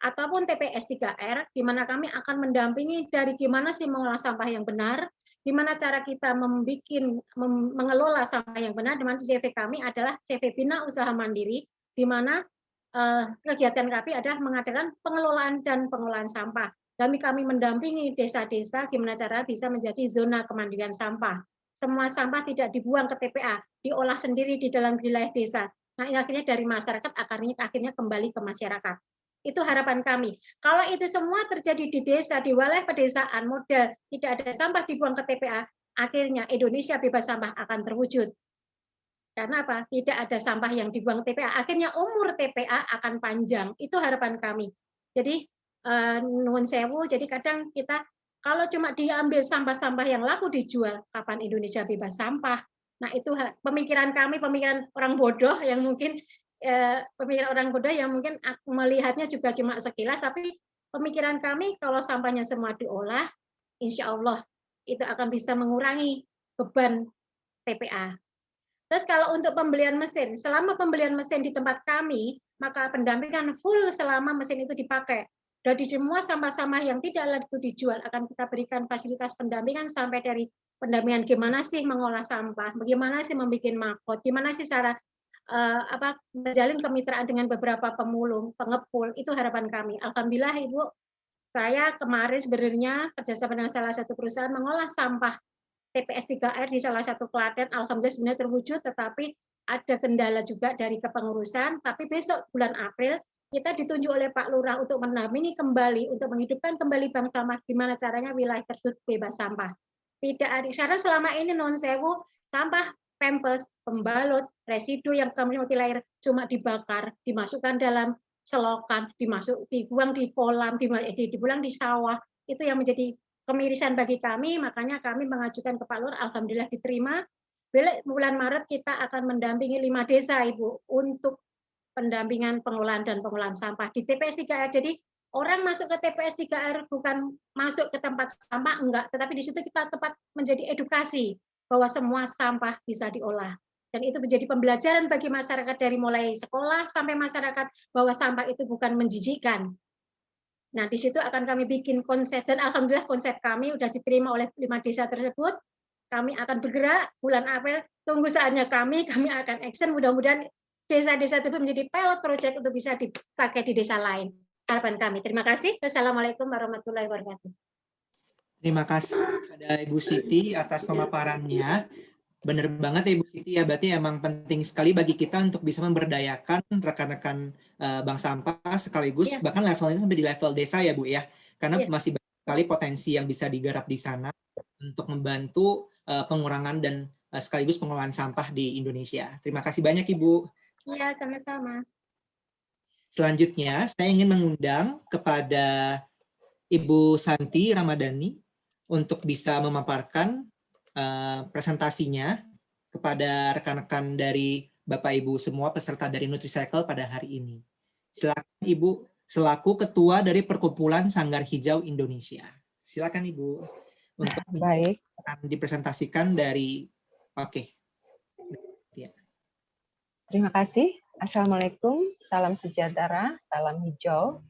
ataupun TPS 3R, di mana kami akan mendampingi dari gimana sih mengolah sampah yang benar, gimana cara kita mengelola sampah yang benar. Di mana CV kami adalah CV Bina Usaha Mandiri, di mana kegiatan kami adalah mengadakan pengelolaan dan pengolahan sampah. Kami mendampingi desa-desa gimana cara bisa menjadi zona kemandirian sampah. Semua sampah tidak dibuang ke TPA, diolah sendiri di dalam wilayah desa. Nah, akhirnya dari masyarakat akhirnya kembali ke masyarakat. Itu harapan kami. Kalau itu semua terjadi di desa, di wilayah pedesaan, model tidak ada sampah dibuang ke TPA, akhirnya Indonesia bebas sampah akan terwujud. Karena apa? Tidak ada sampah yang dibuang TPA. Akhirnya umur TPA akan panjang. Itu harapan kami. Jadi nuwun sewu, jadi kadang kita kalau cuma diambil sampah-sampah yang laku dijual, kapan Indonesia bebas sampah? Nah, itu pemikiran kami, pemikiran orang bodoh yang mungkin melihatnya juga cuma sekilas, tapi pemikiran kami kalau sampahnya semua diolah, insya Allah itu akan bisa mengurangi beban TPA. Terus kalau untuk pembelian mesin, selama pembelian mesin di tempat kami, maka pendampingan full selama mesin itu dipakai. Dari semua sampah-sampah yang tidak laku dijual akan kita berikan fasilitas pendampingan sampai dari pendampingan gimana sih mengolah sampah, bagaimana sih membuat makot, gimana sih cara menjalin kemitraan dengan beberapa pemulung, pengepul, itu harapan kami. Alhamdulillah Ibu, saya kemarin sebenarnya kerjasama dengan salah satu perusahaan mengolah sampah TPS 3R di salah satu Klaten, alhamdulillah sebenarnya terwujud, tetapi ada kendala juga dari kepengurusan, tapi besok bulan April kita ditunjuk oleh Pak Lurah untuk mendampingi kembali, untuk menghidupkan kembali bank sampah, gimana caranya wilayah tersebut bebas sampah. Tidak ada, karena selama ini non sewu, sampah pampers, pembalut, residu yang kami multilayer cuma dibakar, dimasukkan dalam selokan, dibuang di kolam, dibuang di sawah, itu yang menjadi kemirisan bagi kami, makanya kami mengajukan ke Pak Lurah, alhamdulillah diterima. Bulan Maret kita akan mendampingi 5 desa, Ibu, untuk pendampingan pengolahan dan pengolahan sampah di TPS 3R. Jadi orang masuk ke TPS 3R bukan masuk ke tempat sampah, enggak, tetapi di situ kita tepat menjadi edukasi bahwa semua sampah bisa diolah. Dan itu menjadi pembelajaran bagi masyarakat dari mulai sekolah sampai masyarakat bahwa sampah itu bukan menjijikkan. Nah, di situ akan kami bikin konsep, dan alhamdulillah konsep kami sudah diterima oleh 5 desa tersebut. Kami akan bergerak bulan April, tunggu saatnya kami akan action, mudah-mudahan desa-desa itu menjadi pilot project untuk bisa dipakai di desa lain. Harapan kami. Terima kasih. Wassalamualaikum warahmatullahi wabarakatuh. Terima kasih kepada Ibu Siti atas pemaparannya. Benar banget ya Ibu Siti ya, berarti emang penting sekali bagi kita untuk bisa memberdayakan rekan-rekan bank sampah sekaligus bahkan levelnya sampai di level desa ya Bu ya, karena masih banyak sekali potensi yang bisa digarap di sana untuk membantu pengurangan dan sekaligus pengolahan sampah di Indonesia. Terima kasih banyak Ibu. Iya, sama-sama. Selanjutnya saya ingin mengundang kepada Ibu Santi Ramadhani untuk bisa memaparkan presentasinya kepada rekan-rekan dari Bapak Ibu semua peserta dari Nutricycle pada hari ini. Silakan Ibu, selaku Ketua dari Perkumpulan Sanggar Hijau Indonesia. Silakan Ibu untuk akan dipresentasikan dari Ya. Terima kasih. Assalamualaikum, salam sejahtera, salam hijau.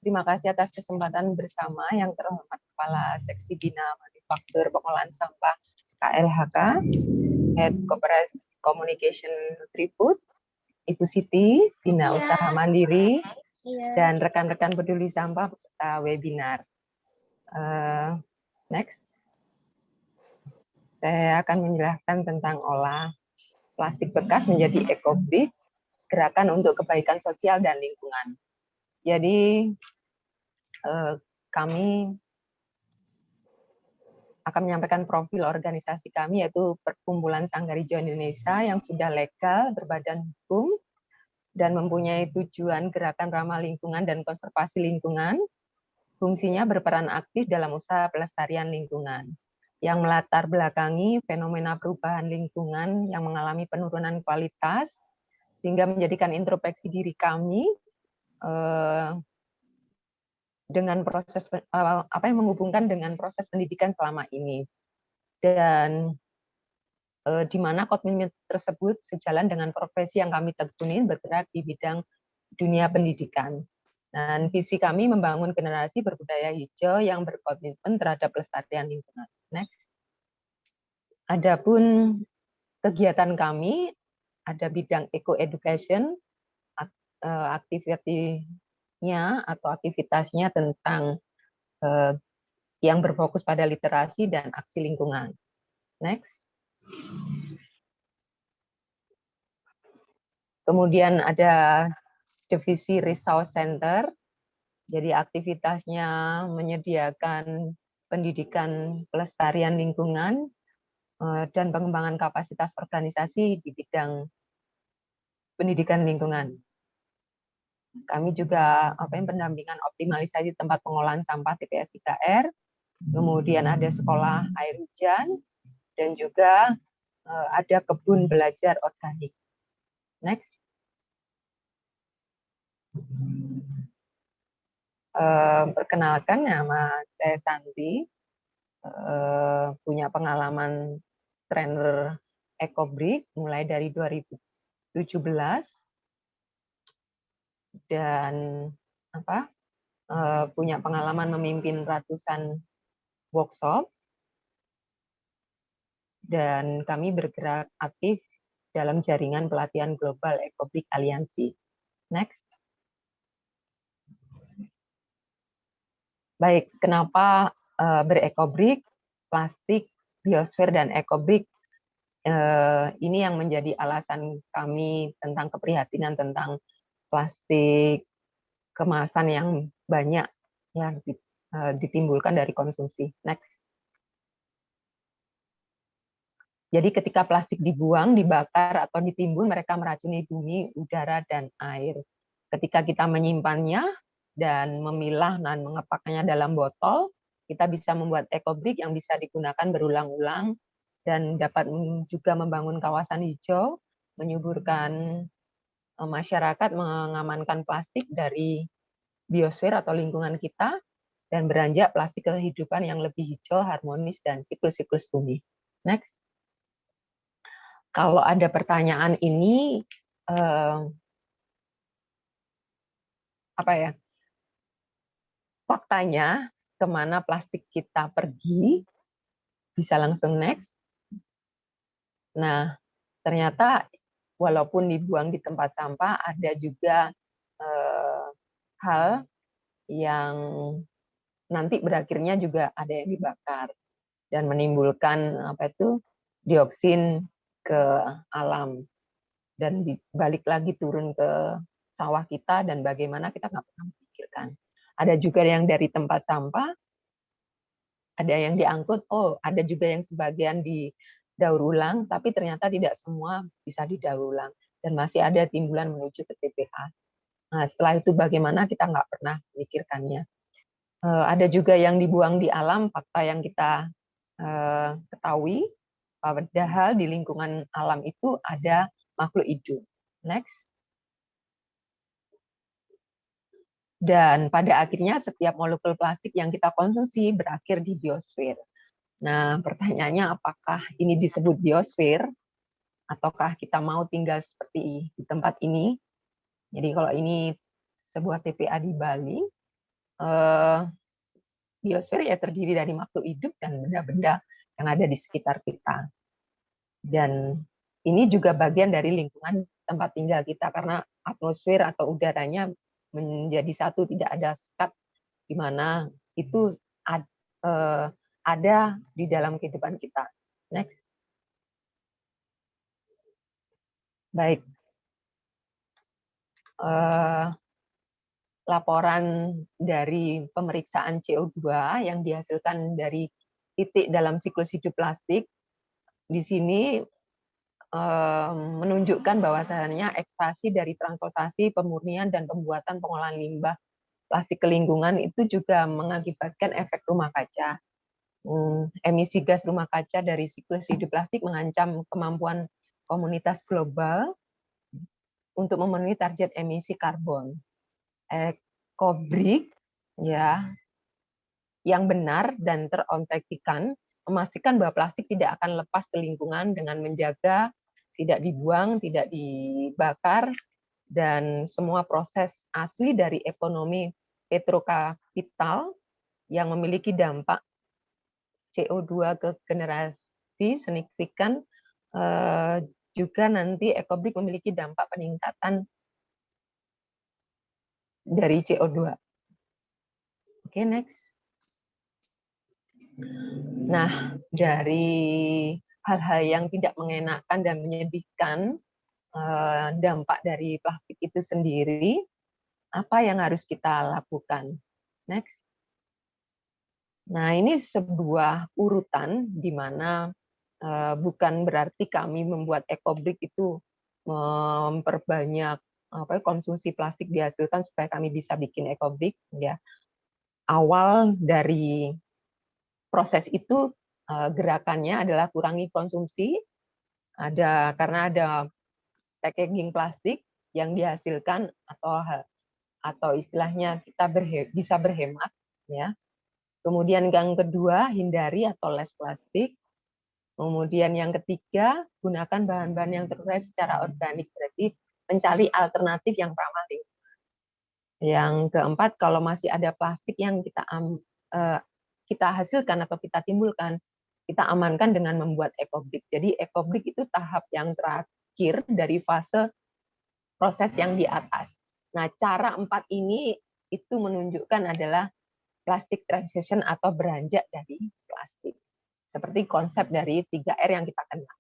Terima kasih atas kesempatan bersama yang terhormat Kepala Seksi Bina Manufaktur Pengolahan Sampah KLHK, Head Corporate Communication Nutrifood, Ibu Siti, Bina Usaha Mandiri, dan rekan-rekan peduli sampah peserta webinar. Next. Saya akan menjelaskan tentang olah plastik bekas menjadi eco-brick, gerakan untuk kebaikan sosial dan lingkungan. Jadi kami akan menyampaikan profil organisasi kami, yaitu Perkumpulan Sanggar Hijau Indonesia yang sudah legal, berbadan hukum, dan mempunyai tujuan gerakan ramah lingkungan dan konservasi lingkungan. Fungsinya berperan aktif dalam usaha pelestarian lingkungan, yang melatar belakangi fenomena perubahan lingkungan yang mengalami penurunan kualitas, sehingga menjadikan introspeksi diri kami dengan proses apa yang menghubungkan dengan proses pendidikan selama ini, dan di mana komitmen tersebut sejalan dengan profesi yang kami tekuni bergerak di bidang dunia pendidikan. Dan visi kami membangun generasi berbudaya hijau yang berkomitmen terhadap pelestarian lingkungan. Next. Adapun kegiatan kami ada bidang eco-education, aktivitasnya tentang yang berfokus pada literasi dan aksi lingkungan. Next. Kemudian ada divisi Resource Center, jadi aktivitasnya menyediakan pendidikan pelestarian lingkungan dan pengembangan kapasitas organisasi di bidang pendidikan lingkungan. Kami juga pendampingan optimalisasi tempat pengolahan sampah TPS 3R, kemudian ada sekolah air hujan, dan juga ada kebun belajar organik. Next. Perkenalkan, nama saya Santi, punya pengalaman trainer EcoBrick mulai dari 2017, dan punya pengalaman memimpin ratusan workshop, dan kami bergerak aktif dalam jaringan pelatihan global EcoBrick Aliansi. Next. Baik, kenapa berecobrick, plastik, biosfer, dan ecobrick? Ini yang menjadi alasan kami tentang keprihatinan tentang plastik kemasan yang banyak yang ditimbulkan dari konsumsi. Next. Jadi ketika plastik dibuang, dibakar, atau ditimbun, mereka meracuni bumi, udara, dan air. Ketika kita menyimpannya dan memilah dan mengepaknya dalam botol, kita bisa membuat ecobrick yang bisa digunakan berulang-ulang dan dapat juga membangun kawasan hijau, menyuburkan masyarakat, mengamankan plastik dari biosfer atau lingkungan kita, dan beranjak plastik ke kehidupan yang lebih hijau, harmonis, dan siklus-siklus bumi. Next. Kalau ada pertanyaan ini, faktanya kemana plastik kita pergi, bisa langsung next. Nah, ternyata walaupun dibuang di tempat sampah, ada juga hal yang nanti berakhirnya juga ada yang dibakar dan menimbulkan dioksin ke alam, dan balik lagi turun ke sawah kita, dan bagaimana kita nggak pernah memikirkan. Ada juga yang dari tempat sampah, ada yang diangkut, ada juga yang sebagian didaur ulang, tapi ternyata tidak semua bisa didaur ulang, dan masih ada timbulan menuju ke TPA. Nah, setelah itu bagaimana, kita nggak pernah memikirkannya. Ada juga yang dibuang di alam, fakta yang kita ketahui, padahal di lingkungan alam itu ada makhluk hidup. Next. Dan pada akhirnya setiap molekul plastik yang kita konsumsi berakhir di biosfer. Nah, pertanyaannya, apakah ini disebut biosfer, ataukah kita mau tinggal seperti di tempat ini? Jadi kalau ini sebuah TPA di Bali, biosfer ya terdiri dari makhluk hidup dan benda-benda yang ada di sekitar kita. Dan ini juga bagian dari lingkungan tempat tinggal kita, karena atmosfer atau udaranya menjadi satu, tidak ada sekat, di mana itu ada di dalam kehidupan kita. Next. Baik. laporan dari pemeriksaan CO2 yang dihasilkan dari titik dalam siklus hidup plastik. Di sini menunjukkan bahwasannya ekstraksi dari transportasi, pemurnian, dan pembuatan pengolahan limbah plastik ke lingkungan itu juga mengakibatkan efek rumah kaca. Emisi gas rumah kaca dari siklus hidup plastik mengancam kemampuan komunitas global untuk memenuhi target emisi karbon. Ecobrik ya yang benar dan terotentikan memastikan bahwa plastik tidak akan lepas ke lingkungan dengan menjaga tidak dibuang, tidak dibakar, dan semua proses asli dari ekonomi petrokapital yang memiliki dampak CO2 ke generasi signifikan, juga nanti Ecobrik memiliki dampak peningkatan dari CO2. Oke, next. Nah, dari hal-hal yang tidak mengenakan dan menyedihkan, dampak dari plastik itu sendiri, apa yang harus kita lakukan? Next. Nah, ini sebuah urutan di mana bukan berarti kami membuat Ecobrik itu memperbanyak konsumsi plastik dihasilkan supaya kami bisa bikin Ecobrik, ya. Awal dari proses itu gerakannya adalah kurangi konsumsi, karena ada packaging plastik yang dihasilkan atau istilahnya kita bisa berhemat, ya. Kemudian yang kedua, hindari atau less plastik. Kemudian yang ketiga, gunakan bahan-bahan yang terurai secara organik, berarti mencari alternatif yang ramah lingkungan. Yang keempat, kalau masih ada plastik yang kita hasilkan atau kita timbulkan, kita amankan dengan membuat Ecobrik. Jadi Ecobrik itu tahap yang terakhir dari fase proses yang di atas. Nah, cara 4 ini itu menunjukkan adalah plastic transition atau beranjak dari plastik. Seperti konsep dari 3R yang kita kenal.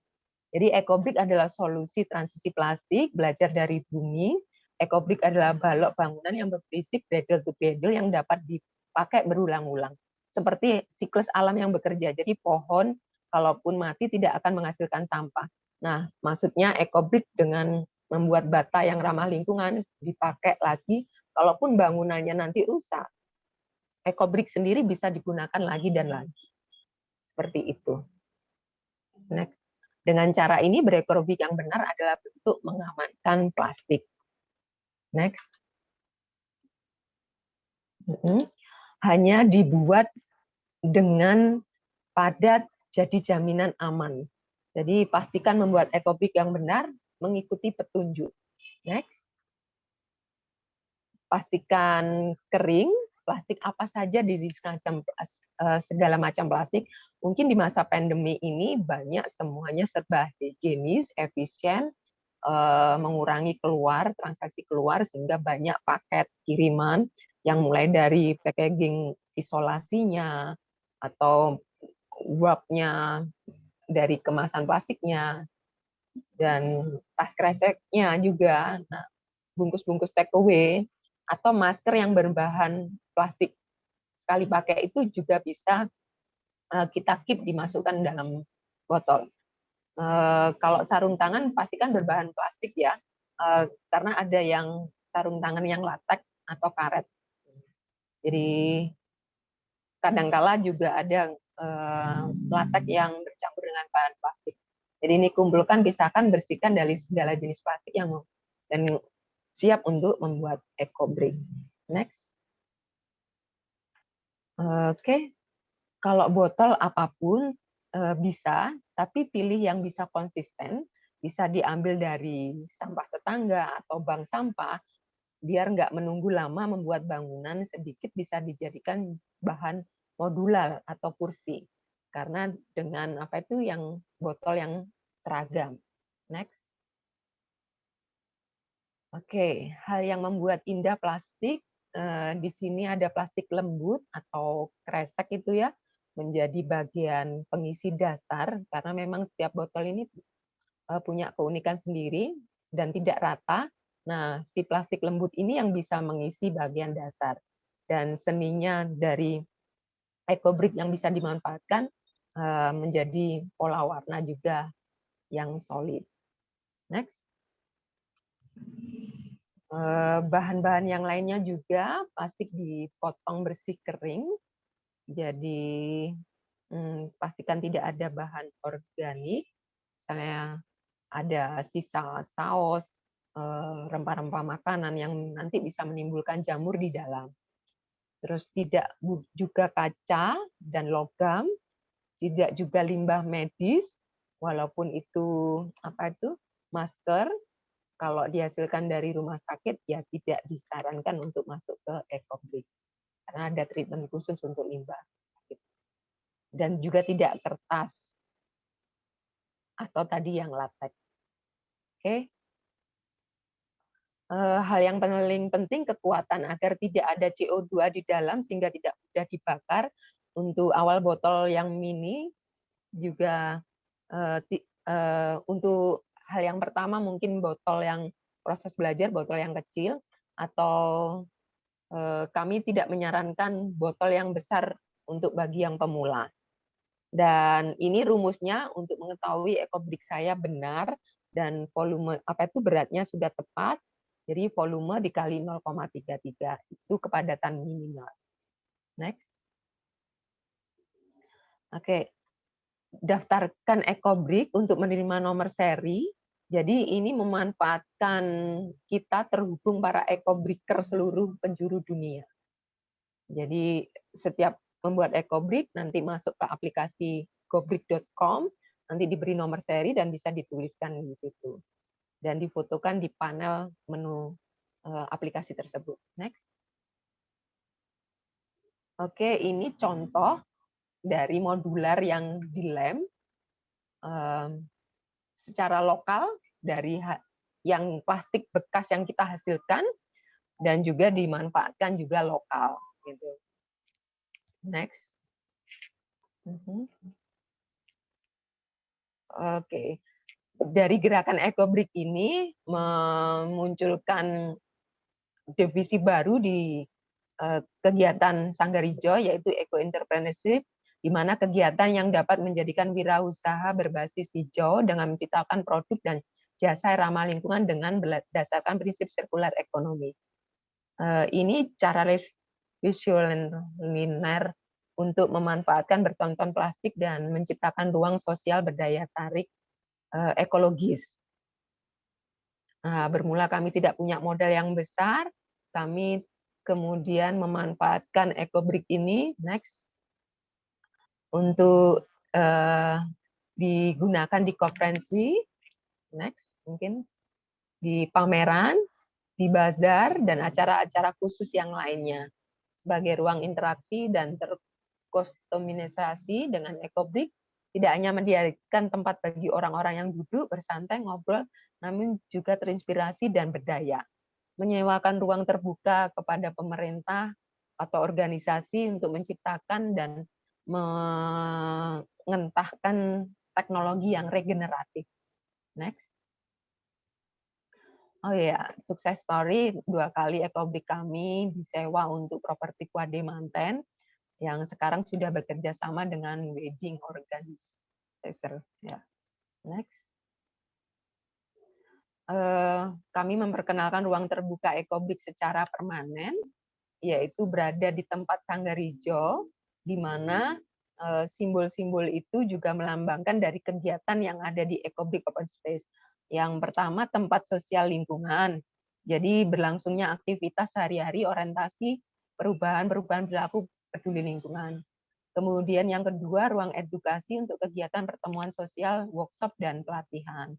Jadi Ecobrik adalah solusi transisi plastik, belajar dari bumi. Ecobrik adalah balok bangunan yang berprinsip cradle to cradle yang dapat dipakai berulang-ulang. Seperti siklus alam yang bekerja. Jadi pohon kalaupun mati tidak akan menghasilkan sampah. Nah, maksudnya Ecobrik dengan membuat bata yang ramah lingkungan dipakai lagi, kalaupun bangunannya nanti rusak, Ecobrik sendiri bisa digunakan lagi dan lagi. Seperti itu. Next. Dengan cara ini, Ecobrik yang benar adalah bentuk mengamankan plastik. Next. Hanya dibuat dengan padat, jadi jaminan aman. Jadi pastikan membuat Ecobrik yang benar, mengikuti petunjuk. Next. Pastikan kering, plastik apa saja di segala macam plastik. Mungkin di masa pandemi ini banyak semuanya serba higienis, efisien, mengurangi transaksi keluar, sehingga banyak paket kiriman yang mulai dari packaging isolasinya atau wrap-nya dari kemasan plastiknya dan tas kreseknya juga. Nah, bungkus-bungkus take away atau masker yang berbahan plastik sekali pakai itu juga bisa kita keep dimasukkan dalam botol. Kalau sarung tangan pastikan berbahan plastik ya, karena ada yang sarung tangan yang latex atau karet. Jadi kadangkala juga ada latex yang bercampur dengan bahan plastik. Jadi ini kumpulkan, pisahkan, bersihkan dari segala jenis plastik dan siap untuk membuat Ecobrik. Next. Oke. Kalau botol apapun bisa, tapi pilih yang bisa konsisten, bisa diambil dari sampah tetangga atau bank sampah, biar nggak menunggu lama membuat bangunan, sedikit bisa dijadikan bahan modular atau kursi. Karena dengan yang botol yang seragam. Next. Oke, hal yang membuat indah plastik, di sini ada plastik lembut atau kresek itu ya, menjadi bagian pengisi dasar, karena memang setiap botol ini punya keunikan sendiri dan tidak rata. Nah, si plastik lembut ini yang bisa mengisi bagian dasar. Dan seninya dari EcoBrick yang bisa dimanfaatkan menjadi pola warna juga yang solid. Next. Bahan-bahan yang lainnya juga plastik dipotong bersih kering. Jadi pastikan tidak ada bahan organik. Misalnya ada sisa saus, rempah-rempah makanan yang nanti bisa menimbulkan jamur di dalam. Terus tidak juga kaca dan logam, tidak juga limbah medis, walaupun itu masker, kalau dihasilkan dari rumah sakit ya tidak disarankan untuk masuk ke EcoBrick karena ada treatment khusus untuk limbah. Dan juga tidak kertas atau tadi yang latex. Oke. Hal yang paling penting kekuatan agar tidak ada CO2 di dalam sehingga tidak mudah dibakar. Untuk awal botol yang mini juga untuk hal yang pertama mungkin botol yang proses belajar, botol yang kecil, atau kami tidak menyarankan botol yang besar untuk bagi yang pemula. Dan ini rumusnya untuk mengetahui EcoBrick saya benar dan volume beratnya sudah tepat. Jadi volume dikali 0,33 itu kepadatan minimal. Next. Oke. Daftarkan EcoBrick untuk menerima nomor seri. Jadi ini memanfaatkan kita terhubung para EcoBricker seluruh penjuru dunia. Jadi setiap membuat EcoBrick nanti masuk ke aplikasi gobrick.com, nanti diberi nomor seri dan bisa dituliskan di situ. Dan difotokan di panel menu aplikasi tersebut. Next. Oke, ini contoh dari modular yang dilem secara lokal dari yang plastik bekas yang kita hasilkan dan juga dimanfaatkan juga lokal. Gitu. Next. Oke. Dari gerakan EcoBrick ini memunculkan divisi baru di kegiatan Sanggarijo, yaitu Eco Entrepreneurship, di mana kegiatan yang dapat menjadikan wirausaha berbasis hijau dengan menciptakan produk dan jasa ramah lingkungan dengan berdasarkan prinsip sirkular ekonomi. Ini cara visioner untuk memanfaatkan bertonton plastik dan menciptakan ruang sosial berdaya tarik ekologis. Bermula kami tidak punya modal yang besar, kami kemudian memanfaatkan EcoBrick ini, next, untuk digunakan di konferensi, next, mungkin di pameran, di bazar, dan acara-acara khusus yang lainnya. Sebagai ruang interaksi dan terkustomisasi dengan EcoBrick, tidak hanya menyediakan tempat bagi orang-orang yang duduk, bersantai, ngobrol, namun juga terinspirasi dan berdaya. Menyewakan ruang terbuka kepada pemerintah atau organisasi untuk menciptakan dan mengentahkan teknologi yang regeneratif. Next. Oh ya, sukses story 2 kali EcoBrick kami disewa untuk properti Kuade Manten yang sekarang sudah bekerja sama dengan wedding organizer. Ya. Next. Kami memperkenalkan ruang terbuka EcoBrick secara permanen, yaitu berada di tempat Sanggarijo, di mana simbol-simbol itu juga melambangkan dari kegiatan yang ada di EcoBrick Open Space. Yang pertama, tempat sosial lingkungan. Jadi berlangsungnya aktivitas sehari-hari orientasi perubahan-perubahan perilaku peduli lingkungan. Kemudian yang kedua, ruang edukasi untuk kegiatan pertemuan sosial, workshop, dan pelatihan.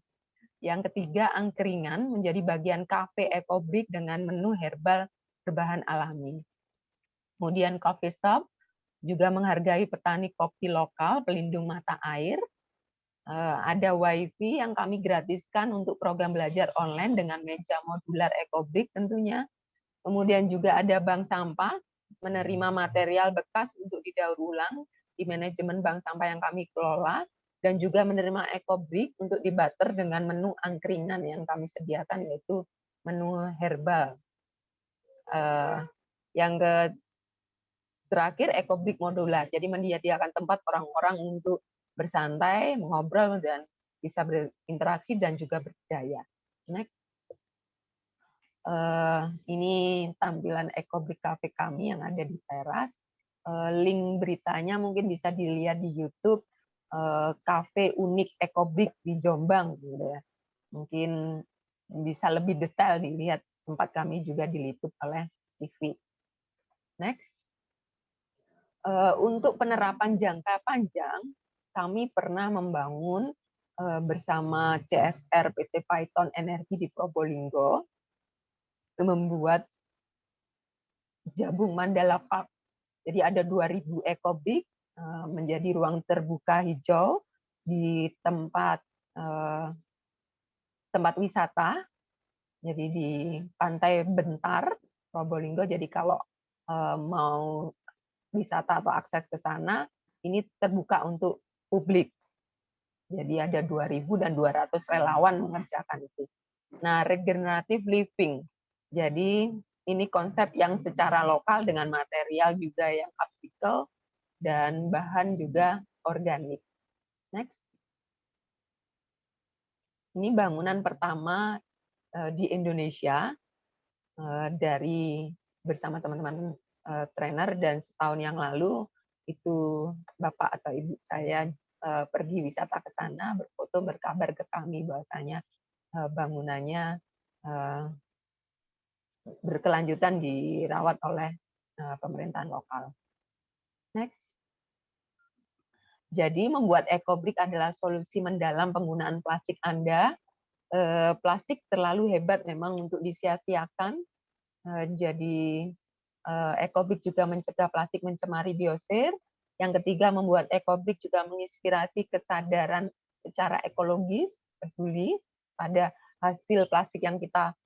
Yang ketiga, angkringan menjadi bagian kafe EcoBrick dengan menu herbal berbahan alami. Kemudian coffee shop, juga menghargai petani kopi lokal, pelindung mata air. Ada WiFi yang kami gratiskan untuk program belajar online dengan meja modular EcoBrick tentunya. Kemudian juga ada bank sampah, menerima material bekas untuk didaur ulang di manajemen bank sampah yang kami kelola, dan juga menerima EcoBrick untuk dibarter dengan menu angkringan yang kami sediakan, yaitu menu herbal. Yang terakhir ekobrik modular, jadi menyediakan tempat orang-orang untuk bersantai, mengobrol, dan bisa berinteraksi dan juga berdaya. Next. Ini tampilan ekobrik cafe kami yang ada di teras. Link beritanya mungkin bisa dilihat di YouTube, Cafe Unik Ekobrik di Jombang, gitu ya. Mungkin bisa lebih detail dilihat, sempat kami juga diliput oleh TV. Next. Untuk penerapan jangka panjang, kami pernah membangun bersama CSR PT Python Energi di Probolinggo, membuat Jabung Mandala Park. Jadi ada 2.000 ekobrik menjadi ruang terbuka hijau di tempat wisata. Jadi di Pantai Bentar, Probolinggo. Jadi kalau mau wisata atau akses ke sana, ini terbuka untuk publik. Jadi ada 2.000 dan 200 relawan mengerjakan itu. Nah, regenerative living. Jadi ini konsep yang secara lokal dengan material juga yang upcycle dan bahan juga organik. Next. Ini bangunan pertama di Indonesia dari bersama teman-teman trainer, dan setahun yang lalu itu Bapak atau Ibu saya pergi wisata ke sana, berfoto, berkabar ke kami bahwasanya bangunannya berkelanjutan dirawat oleh pemerintahan lokal. Next. Jadi membuat ekobrik adalah solusi mendalam penggunaan plastik Anda. Plastik terlalu hebat memang untuk disia-siakan. Jadi ekobrik juga mencegah plastik mencemari biosfer. Yang ketiga, membuat ekobrik juga menginspirasi kesadaran secara ekologis, peduli pada hasil plastik yang kita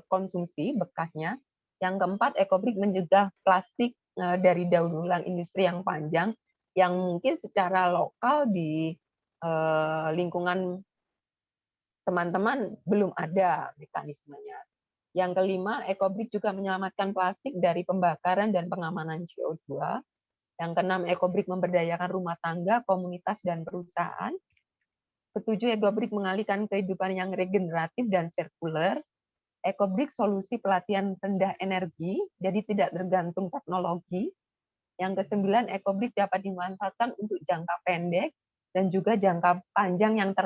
konsumsi bekasnya. Yang keempat, ekobrik mencegah plastik dari daur ulang industri yang panjang, yang mungkin secara lokal di lingkungan teman-teman belum ada mekanismenya. Yang kelima, ekobrik juga menyelamatkan plastik dari pembakaran dan pengamanan CO2. Yang keenam, ekobrik memberdayakan rumah tangga, komunitas, dan perusahaan. Ketujuh, ekobrik mengalihkan kehidupan yang regeneratif dan sirkuler. Ekobrik solusi pelatihan rendah energi, jadi tidak tergantung teknologi. Yang kesembilan, ekobrik dapat dimanfaatkan untuk jangka pendek dan juga jangka panjang yang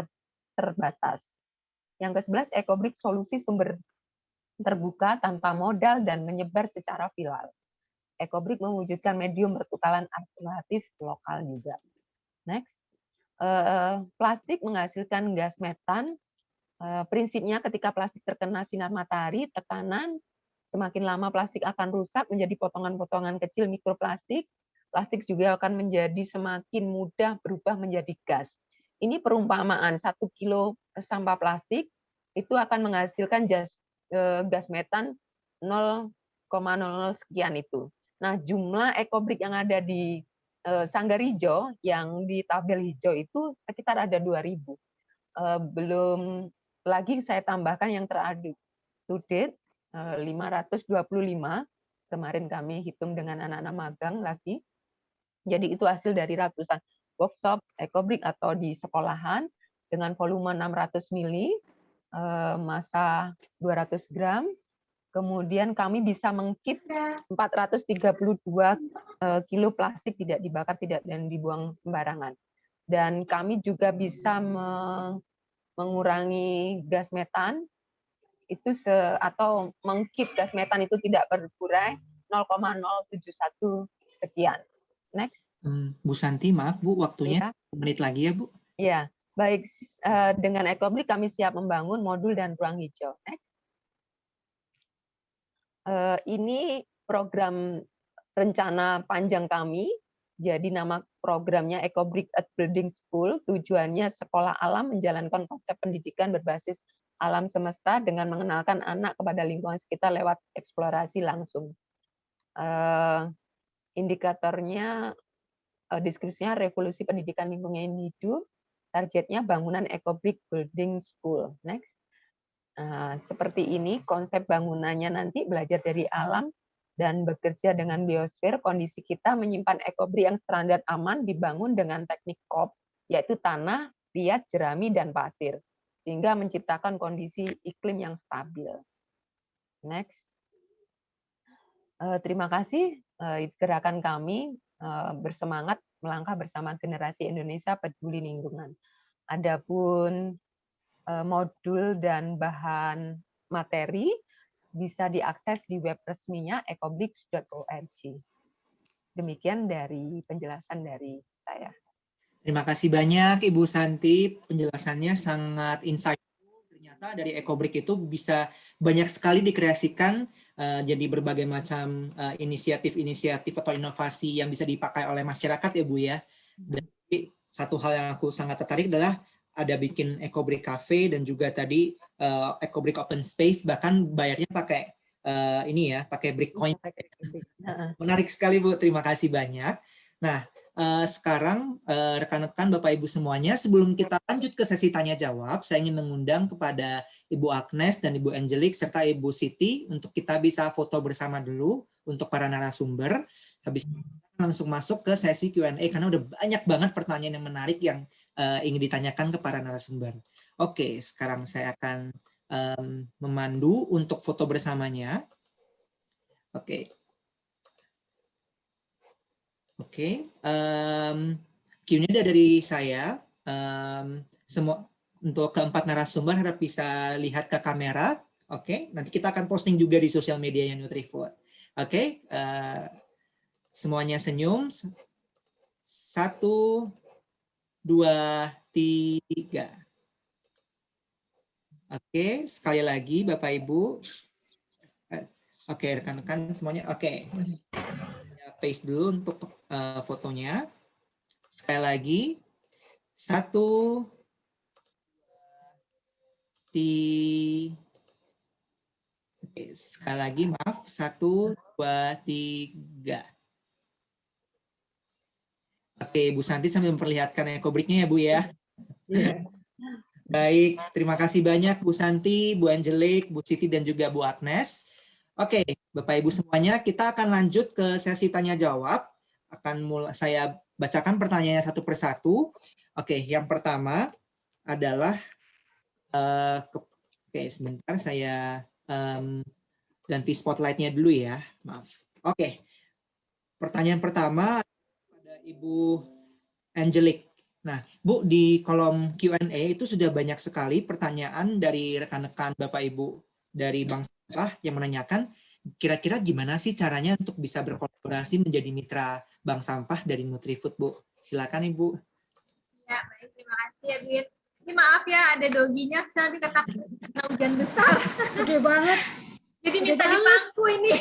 terbatas. Yang ke-11, ekobrik solusi sumber terbuka tanpa modal dan menyebar secara viral. Ekobrik mewujudkan medium pertukaran alternatif lokal juga. Next. Plastik menghasilkan gas metan. Prinsipnya ketika plastik terkena sinar matahari, tekanan, semakin lama plastik akan rusak menjadi potongan-potongan kecil mikroplastik. Plastik juga akan menjadi semakin mudah berubah menjadi gas. Ini perumpamaan 1 kilo sampah plastik itu akan menghasilkan gas metan 0,00 sekian itu. Nah, jumlah ekobrik yang ada di Sanggarijo yang di tabel hijau itu sekitar ada 2.000. Belum lagi saya tambahkan yang terupdate 525. Kemarin kami hitung dengan anak-anak magang lagi. Jadi itu hasil dari ratusan workshop ekobrik atau di sekolahan dengan volume 600 mili, massa 200 gram. Kemudian kami bisa mengkeep 432 kilo plastik tidak dibakar, tidak dan dibuang sembarangan. Dan kami juga bisa mengurangi gas metan itu atau mengkeep gas metan itu tidak berkurang 0,071 sekian. Next. Bu Santi, maaf Bu, waktunya 1 menit lagi ya Bu. Iya, baik. Dengan ekobrik kami siap membangun modul dan ruang hijau. Next. Ini program rencana panjang kami. Jadi nama programnya Ekobrik at Building School. Tujuannya sekolah alam menjalankan konsep pendidikan berbasis alam semesta dengan mengenalkan anak kepada lingkungan sekitar lewat eksplorasi langsung. Indikatornya, deskripsinya revolusi pendidikan lingkungan hidup. Targetnya bangunan Ekobrik Building School. Next. Seperti ini konsep bangunannya nanti belajar dari alam dan bekerja dengan biosfer. Kondisi kita menyimpan ekobrik yang standar aman dibangun dengan teknik KOP, yaitu tanah, liat, jerami, dan pasir, sehingga menciptakan kondisi iklim yang stabil. Next. Terima kasih gerakan kami bersemangat melangkah bersama generasi Indonesia peduli lingkungan. Adapun modul dan bahan materi bisa diakses di web resminya ecobricks.org. Demikian dari penjelasan dari saya. Terima kasih banyak Ibu Santi, penjelasannya sangat insightful. Ternyata dari EcoBrick itu bisa banyak sekali dikreasikan jadi berbagai macam inisiatif-inisiatif atau inovasi yang bisa dipakai oleh masyarakat ya Bu ya. Dan satu hal yang aku sangat tertarik adalah ada bikin EcoBrick Cafe dan juga tadi EcoBrick Open Space, bahkan bayarnya pakai ini ya, pakai Brickcoin. Menarik sekali Bu, terima kasih banyak. Nah, sekarang rekan-rekan Bapak Ibu semuanya, sebelum kita lanjut ke sesi tanya jawab, saya ingin mengundang kepada Ibu Agnes dan Ibu Angelique serta Ibu Siti untuk kita bisa foto bersama dulu untuk para narasumber. Habis itu langsung masuk ke sesi Q&A karena udah banyak banget pertanyaan yang menarik yang ingin ditanyakan ke para narasumber. Oke, sekarang saya akan memandu untuk foto bersamanya. Oke. Oke, Q&A dari saya. Semua untuk keempat narasumber harap bisa lihat ke kamera. Oke, nanti kita akan posting juga di sosial medianya Nutrifood. Oke, semuanya senyum. 1, 2, 3. Oke, sekali lagi Bapak Ibu. Oke, rekan-rekan semuanya. Oke. Paste dulu untuk fotonya. Sekali lagi. 1, 2, 3. Oke, sekali lagi maaf. 1, 2, 3. Oke, Bu Santi sambil memperlihatkan ekobriknya ya Bu ya. Yeah. Baik, terima kasih banyak Bu Santi, Bu Angelique, Bu Siti dan juga Bu Agnes. Oke, Bapak Ibu semuanya, kita akan lanjut ke sesi tanya jawab. Saya bacakan pertanyaannya satu persatu. Oke, yang pertama adalah oke, sebentar saya ganti spotlightnya dulu ya, maaf. Oke, pertanyaan pertama pada Ibu Angelique. Nah, Bu, di kolom Q&A itu sudah banyak sekali pertanyaan dari rekan-rekan Bapak Ibu dari Bank Sampah yang menanyakan kira-kira gimana sih caranya untuk bisa berkolaborasi menjadi mitra Bank Sampah dari Nutrifood, Bu. Silakan Ibu. Ya, baik, terima kasih ya, Duit. Ini maaf ya, ada doginya nanti ketak hujan besar. Gede banget. Jadi minta di pangku ini.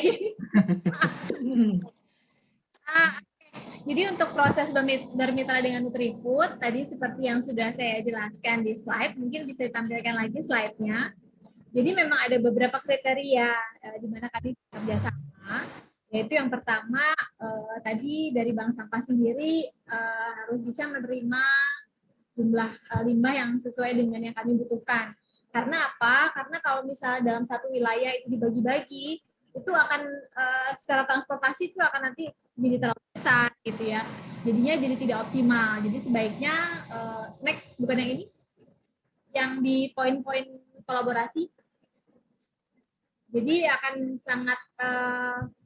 Jadi untuk proses bermitra dengan Nutrifood, tadi seperti yang sudah saya jelaskan di slide, mungkin bisa ditampilkan lagi slide-nya. Jadi memang ada beberapa kriteria di mana kami bekerja sama, yaitu yang pertama tadi dari Bank Sampah sendiri harus bisa menerima jumlah limbah yang sesuai dengan yang kami butuhkan. Karena apa? Karena kalau misalnya dalam satu wilayah itu dibagi-bagi, itu akan secara transportasi itu akan nanti jadi terlalu besar gitu ya. Jadinya jadi tidak optimal. Jadi sebaiknya next bukan yang ini, yang di poin-poin kolaborasi. Jadi akan sangat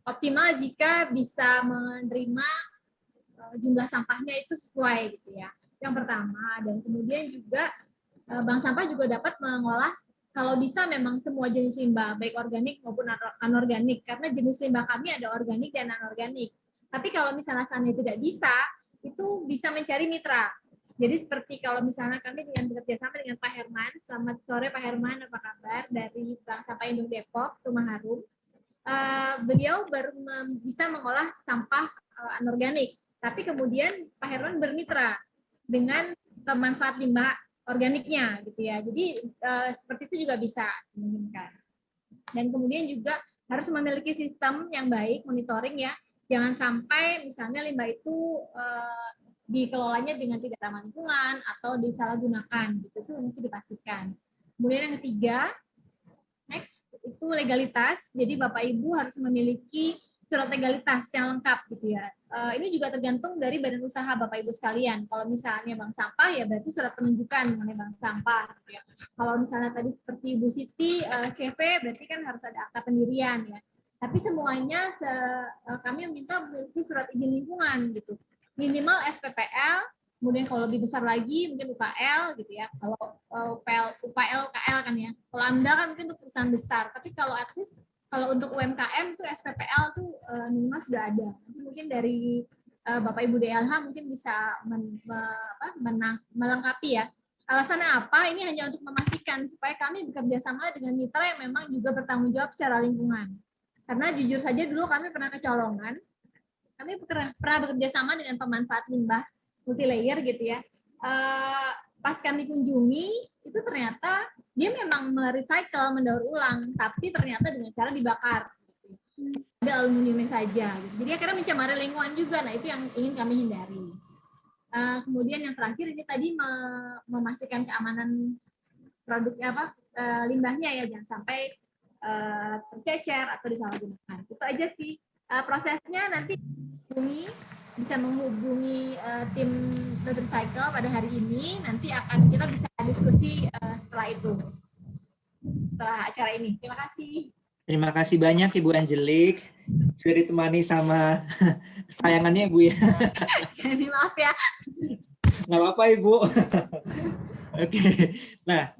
optimal jika bisa menerima jumlah sampahnya itu sesuai gitu ya. Yang pertama, dan kemudian juga Bank Sampah juga dapat mengolah kalau bisa memang semua jenis limbah, baik organik maupun anorganik, karena jenis limbah kami ada organik dan anorganik. Tapi kalau misalnya seandainya tidak bisa, itu bisa mencari mitra. Jadi seperti kalau misalnya kami dengan bekerja sama dengan Pak Herman, selamat sore Pak Herman, apa kabar, dari Bank Sampah Indung Depok, Rumah Harum. Beliau baru bisa mengolah sampah anorganik, tapi kemudian Pak Herman bermitra dengan pemanfaat limbah organiknya gitu ya. Jadi seperti itu juga bisa dimungkinkan. Dan kemudian juga harus memiliki sistem yang baik, monitoring ya. Jangan sampai misalnya limbah itu dikelolanya dengan tidak ramah lingkungan atau disalahgunakan, gitu itu mesti dipastikan. Kemudian yang ketiga, itu legalitas. Jadi Bapak Ibu harus memiliki surat legalitas yang lengkap gitu ya. Ini juga tergantung dari badan usaha Bapak Ibu sekalian. Kalau misalnya bank sampah ya berarti surat penunjukan mengenai bank sampah. Gitu ya. Kalau misalnya tadi seperti Ibu Siti CV berarti kan harus ada akta pendirian ya. Tapi semuanya kami meminta memiliki surat izin lingkungan gitu. Minimal SPPL, kemudian kalau lebih besar lagi mungkin UKL gitu ya. Kalau UKL, UKL kan ya. Kalau AMDA kan mungkin untuk perusahaan besar. Tapi kalau at least kalau untuk UMKM itu SPPL tuh minimal sudah ada. Mungkin dari Bapak Ibu DLH mungkin bisa melengkapi ya. Alasannya apa? Ini hanya untuk memastikan supaya kami bekerja sama dengan mitra yang memang juga bertanggung jawab secara lingkungan. Karena jujur saja dulu kami pernah kecolongan. Kami pernah bekerja sama dengan pemanfaat limbah multilayer gitu ya. Pas kami kunjungi itu ternyata dia memang merecycle, mendaur ulang, tapi ternyata dengan cara dibakar. Ada aluminiumnya saja. Jadi akhirnya mencemari lingkungan juga. Nah itu yang ingin kami hindari. Kemudian yang terakhir ini tadi memastikan keamanan produknya limbahnya ya, jangan sampai tercecer atau disalahgunakan. Itu aja sih prosesnya. Nanti bisa menghubungi tim Nutricycle pada hari ini. Nanti kita bisa diskusi setelah itu, setelah acara ini. Terima kasih. Terima kasih banyak Ibu Angelique sudah ditemani sama kesayangannya Bu ya. Jadi maaf ya. Nggak apa-apa Ibu. Oke. Nah,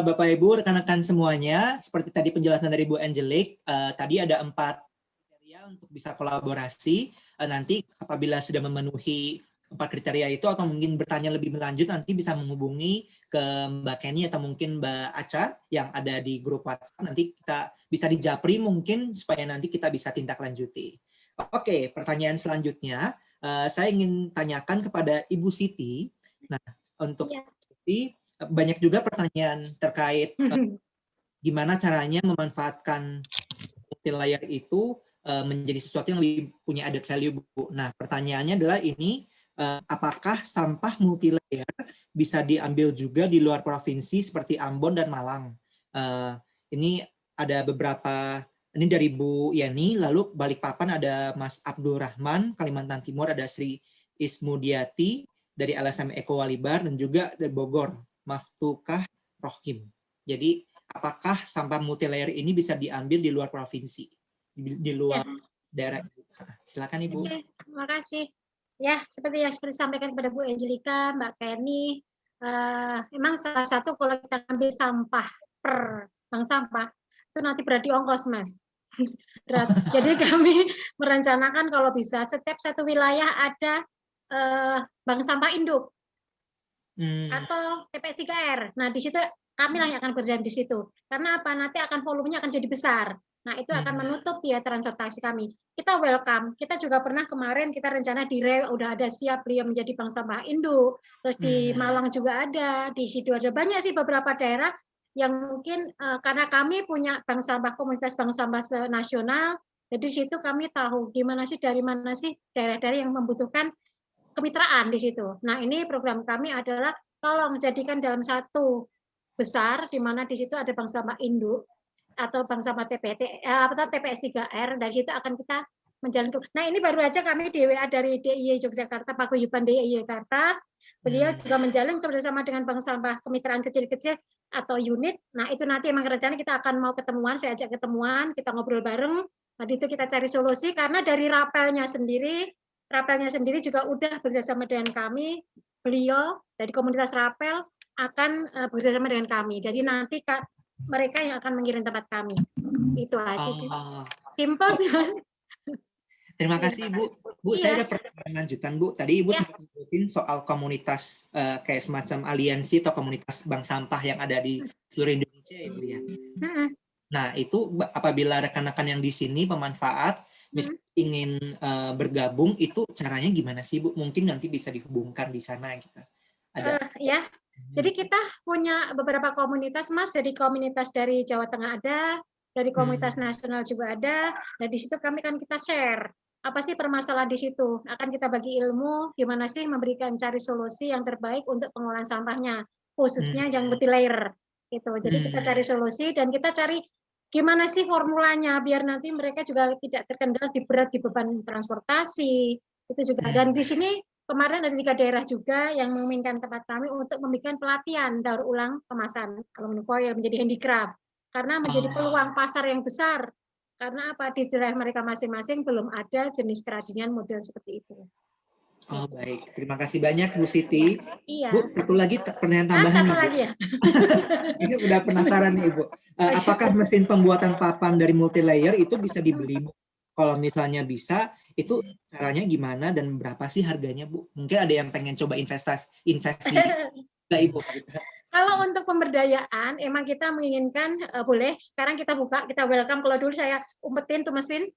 Bapak Ibu, rekan-rekan semuanya, seperti tadi penjelasan dari Bu Angelique, tadi ada 4 kriteria untuk bisa kolaborasi. Nanti apabila sudah memenuhi 4 kriteria itu atau mungkin bertanya lebih lanjut, nanti bisa menghubungi ke Mbak Kenny atau mungkin Mbak Aca yang ada di grup WhatsApp. Nanti kita bisa dijapri mungkin supaya nanti kita bisa tindak lanjuti. Oke, pertanyaan selanjutnya saya ingin tanyakan kepada Ibu Siti. Nah, untuk Siti, banyak juga pertanyaan terkait gimana caranya memanfaatkan multi-layer itu menjadi sesuatu yang lebih punya added value, Bu. Nah, pertanyaannya adalah ini, apakah sampah multi-layer bisa diambil juga di luar provinsi seperti Ambon dan Malang? Ini ada beberapa, ini dari Bu Yani, lalu Balikpapan ada Mas Abdul Rahman, Kalimantan Timur ada Sri Ismudiati dari LSM Eko Walibar, dan juga dari Bogor, Maftukah Rohim. Jadi, apakah sampah multi-layer ini bisa diambil di luar provinsi, di luar daerah? Silakan Ibu. Oke, terima kasih. Ya, seperti yang disampaikan kepada Bu Angelica, Mbak Kenny, memang salah satu kalau kita ambil sampah per bank sampah, itu nanti berarti ongkos, Mas. Jadi kami merencanakan kalau bisa setiap satu wilayah ada bank sampah induk atau TPS 3R. Nah, di situ kami lah yang akan berjalan di situ. Karena apa? Nanti akan volumenya akan jadi besar. Nah, itu akan menutup ya transportasi kami. Kita welcome. Kita juga pernah kemarin kita rencana di Riau udah ada siap beliau menjadi bank sampah induk. Terus di Malang juga ada, di Sidoarjo banyak sih beberapa daerah yang mungkin karena kami punya bank sampah komunitas bank sampah nasional. Jadi di situ kami tahu gimana sih dari mana sih daerah-daerah yang membutuhkan kemitraan di situ. Nah, ini program kami adalah tolong jadikan dalam satu besar di mana di situ ada bank sampah induk atau bank sampah atau TPS 3R, dari situ akan kita menjalankan. Nah, ini baru aja kami di WA dari DIY Yogyakarta, Paguyuban DIY Jakarta, beliau juga menjalin kerjasama dengan bank sampah kemitraan kecil-kecil atau unit. Nah, itu nanti emang rencana kita akan mau ketemuan, saya ajak ketemuan, kita ngobrol bareng. Tadi itu kita cari solusi karena dari rapelnya sendiri juga udah bekerjasama dengan kami. Beliau dari komunitas rapel akan bekerjasama dengan kami. Jadi nanti mereka yang akan mengirim tempat kami. Itu aja sih. Simple sih. Terima kasih Bu. Bu, saya ada pertanyaan lanjutan Bu. Tadi Ibu sempat sebutin soal komunitas kayak semacam aliansi atau komunitas bank sampah yang ada di seluruh Indonesia ya Bu ya. Nah, itu apabila rekan-rekan yang di sini pemanfaat ingin bergabung, itu caranya gimana sih Bu? Mungkin nanti bisa dihubungkan di sana kita. Ada ya. Jadi kita punya beberapa komunitas, Mas. Jadi komunitas dari Jawa Tengah ada, dari komunitas nasional juga ada. Nah, di situ kami kan kita share apa sih permasalahan di situ. Akan kita bagi ilmu gimana sih memberikan cari solusi yang terbaik untuk pengolahan sampahnya, khususnya yang multi-layer. Gitu. Jadi kita cari solusi dan kita cari gimana sih formulanya biar nanti mereka juga tidak terkendala di beban transportasi itu juga. Dan di sini kemarin ada 3 daerah juga yang menginginkan tempat kami untuk membuat pelatihan daur ulang kemasan aluminium foil menjadi handicraft karena menjadi peluang pasar yang besar. Karena apa, di daerah mereka masing-masing belum ada jenis kerajinan model seperti itu. Oh baik, terima kasih banyak Bu Siti. Iya. Bu, satu lagi pertanyaan tambahan Satu nih, Bu. lagi ya. Ini udah penasaran nih Ibu. Apakah mesin pembuatan papan dari multilayer itu bisa dibeli, Bu? Kalau misalnya bisa, itu caranya gimana dan berapa sih harganya, Bu? Mungkin ada yang pengen coba invest di Ibu. Kalau untuk pemberdayaan, emang kita menginginkan boleh. Sekarang kita buka, kita welcome. Kalau dulu saya umpetin tuh mesin,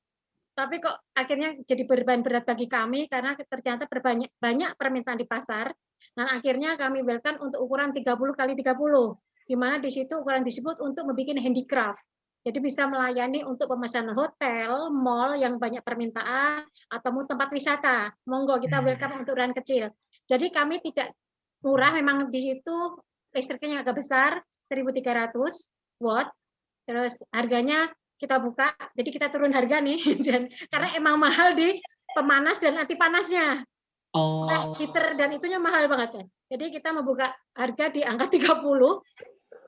tapi kok akhirnya jadi beban berat bagi kami karena ternyata banyak permintaan di pasar. Dan akhirnya kami welcome untuk ukuran 30 kali 30, di mana di situ ukuran disebut untuk membuat handicraft. Jadi bisa melayani untuk pemesanan hotel, mall yang banyak permintaan, atau tempat wisata. Monggo kita welcome untuk ukuran kecil. Jadi kami tidak murah, memang di situ listriknya agak besar, 1.300 watt. Terus harganya kita buka, jadi kita turun harga nih, karena emang mahal di pemanas dan anti panasnya. Heater dan itunya mahal banget kan. Jadi kita membuka harga di angka 30,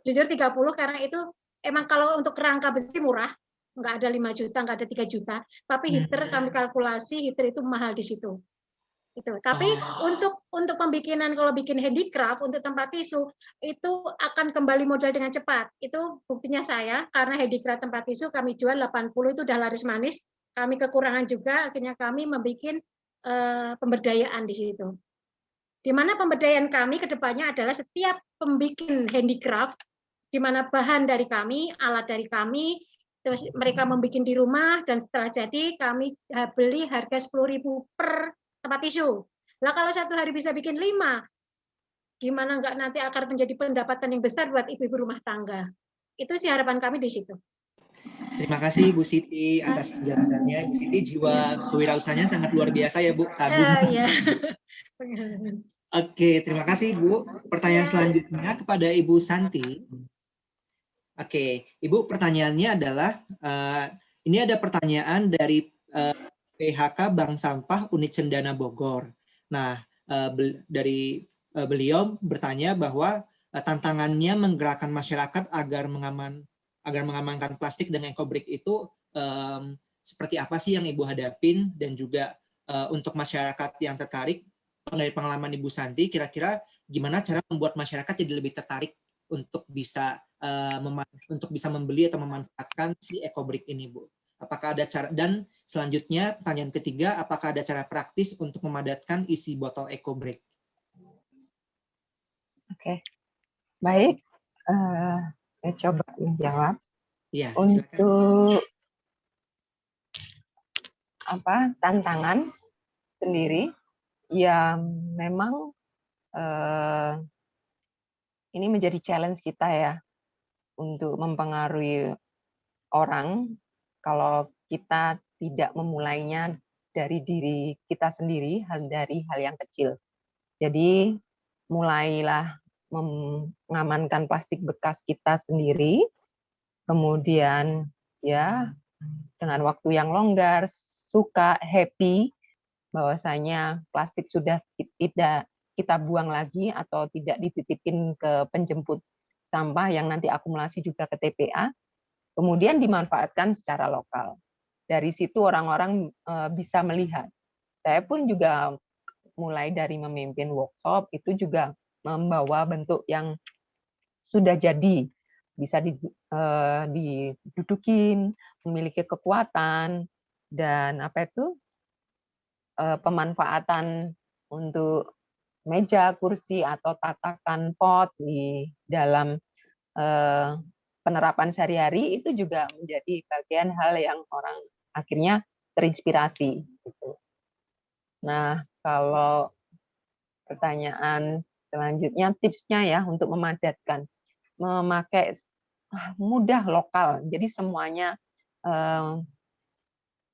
jujur 30 karena itu emang kalau untuk kerangka besi murah, nggak ada 5 juta, nggak ada 3 juta, tapi heater kami kalkulasi heater itu mahal di situ. Itu. Tapi untuk pembikinan kalau bikin handicraft untuk tempat tisu itu akan kembali modal dengan cepat. Itu buktinya saya karena handicraft tempat tisu kami jual 80 itu udah laris manis. Kami kekurangan juga akhirnya kami membuat pemberdayaan di situ. Di mana pemberdayaan kami ke depannya adalah setiap pembikin handicraft di mana bahan dari kami, alat dari kami, terus mereka membuat di rumah dan setelah jadi kami beli harga 10.000 per tempat tisu. Lah kalau satu hari bisa bikin 5, gimana nggak nanti akan menjadi pendapatan yang besar buat ibu-ibu rumah tangga. Itu sih harapan kami di situ. Terima kasih Bu Siti atas penjelasannya. Bu Siti jiwa kewirausahaannya sangat luar biasa ya Bu. Iya. Oke, terima kasih Bu. Pertanyaan selanjutnya kepada Ibu Santi. Oke, Ibu pertanyaannya adalah, ini ada pertanyaan dari PHK Bank Sampah Unit Cendana Bogor. Nah, dari beliau bertanya bahwa tantangannya menggerakkan masyarakat agar mengamankan plastik dan ekobrik itu seperti apa sih yang Ibu hadapin, dan juga untuk masyarakat yang tertarik dari pengalaman Ibu Santi, kira-kira gimana cara membuat masyarakat jadi lebih tertarik untuk bisa membeli atau memanfaatkan si ekobrik ini, Bu? Apakah ada cara, dan selanjutnya pertanyaan ketiga, apakah ada cara praktis untuk memadatkan isi botol ekobrik? Oke, baik. Saya coba menjawab. Ya, untuk tantangan sendiri, ya memang ini menjadi challenge kita ya untuk mempengaruhi orang. Kalau kita tidak memulainya dari diri kita sendiri, dari hal yang kecil. Jadi mulailah mengamankan plastik bekas kita sendiri, kemudian ya dengan waktu yang longgar, suka, happy, bahwasanya plastik sudah tidak kita buang lagi atau tidak dititipin ke penjemput sampah yang nanti akumulasi juga ke TPA, kemudian dimanfaatkan secara lokal. Dari situ orang-orang bisa melihat. Saya pun juga mulai dari memimpin workshop, itu juga membawa bentuk yang sudah jadi, bisa didudukin, memiliki kekuatan, dan pemanfaatan untuk meja, kursi, atau tatakan pot di dalam penerapan sehari-hari, itu juga menjadi bagian hal yang orang akhirnya terinspirasi. Nah, kalau pertanyaan selanjutnya, tipsnya ya untuk memadatkan, memakai mudah lokal, jadi semuanya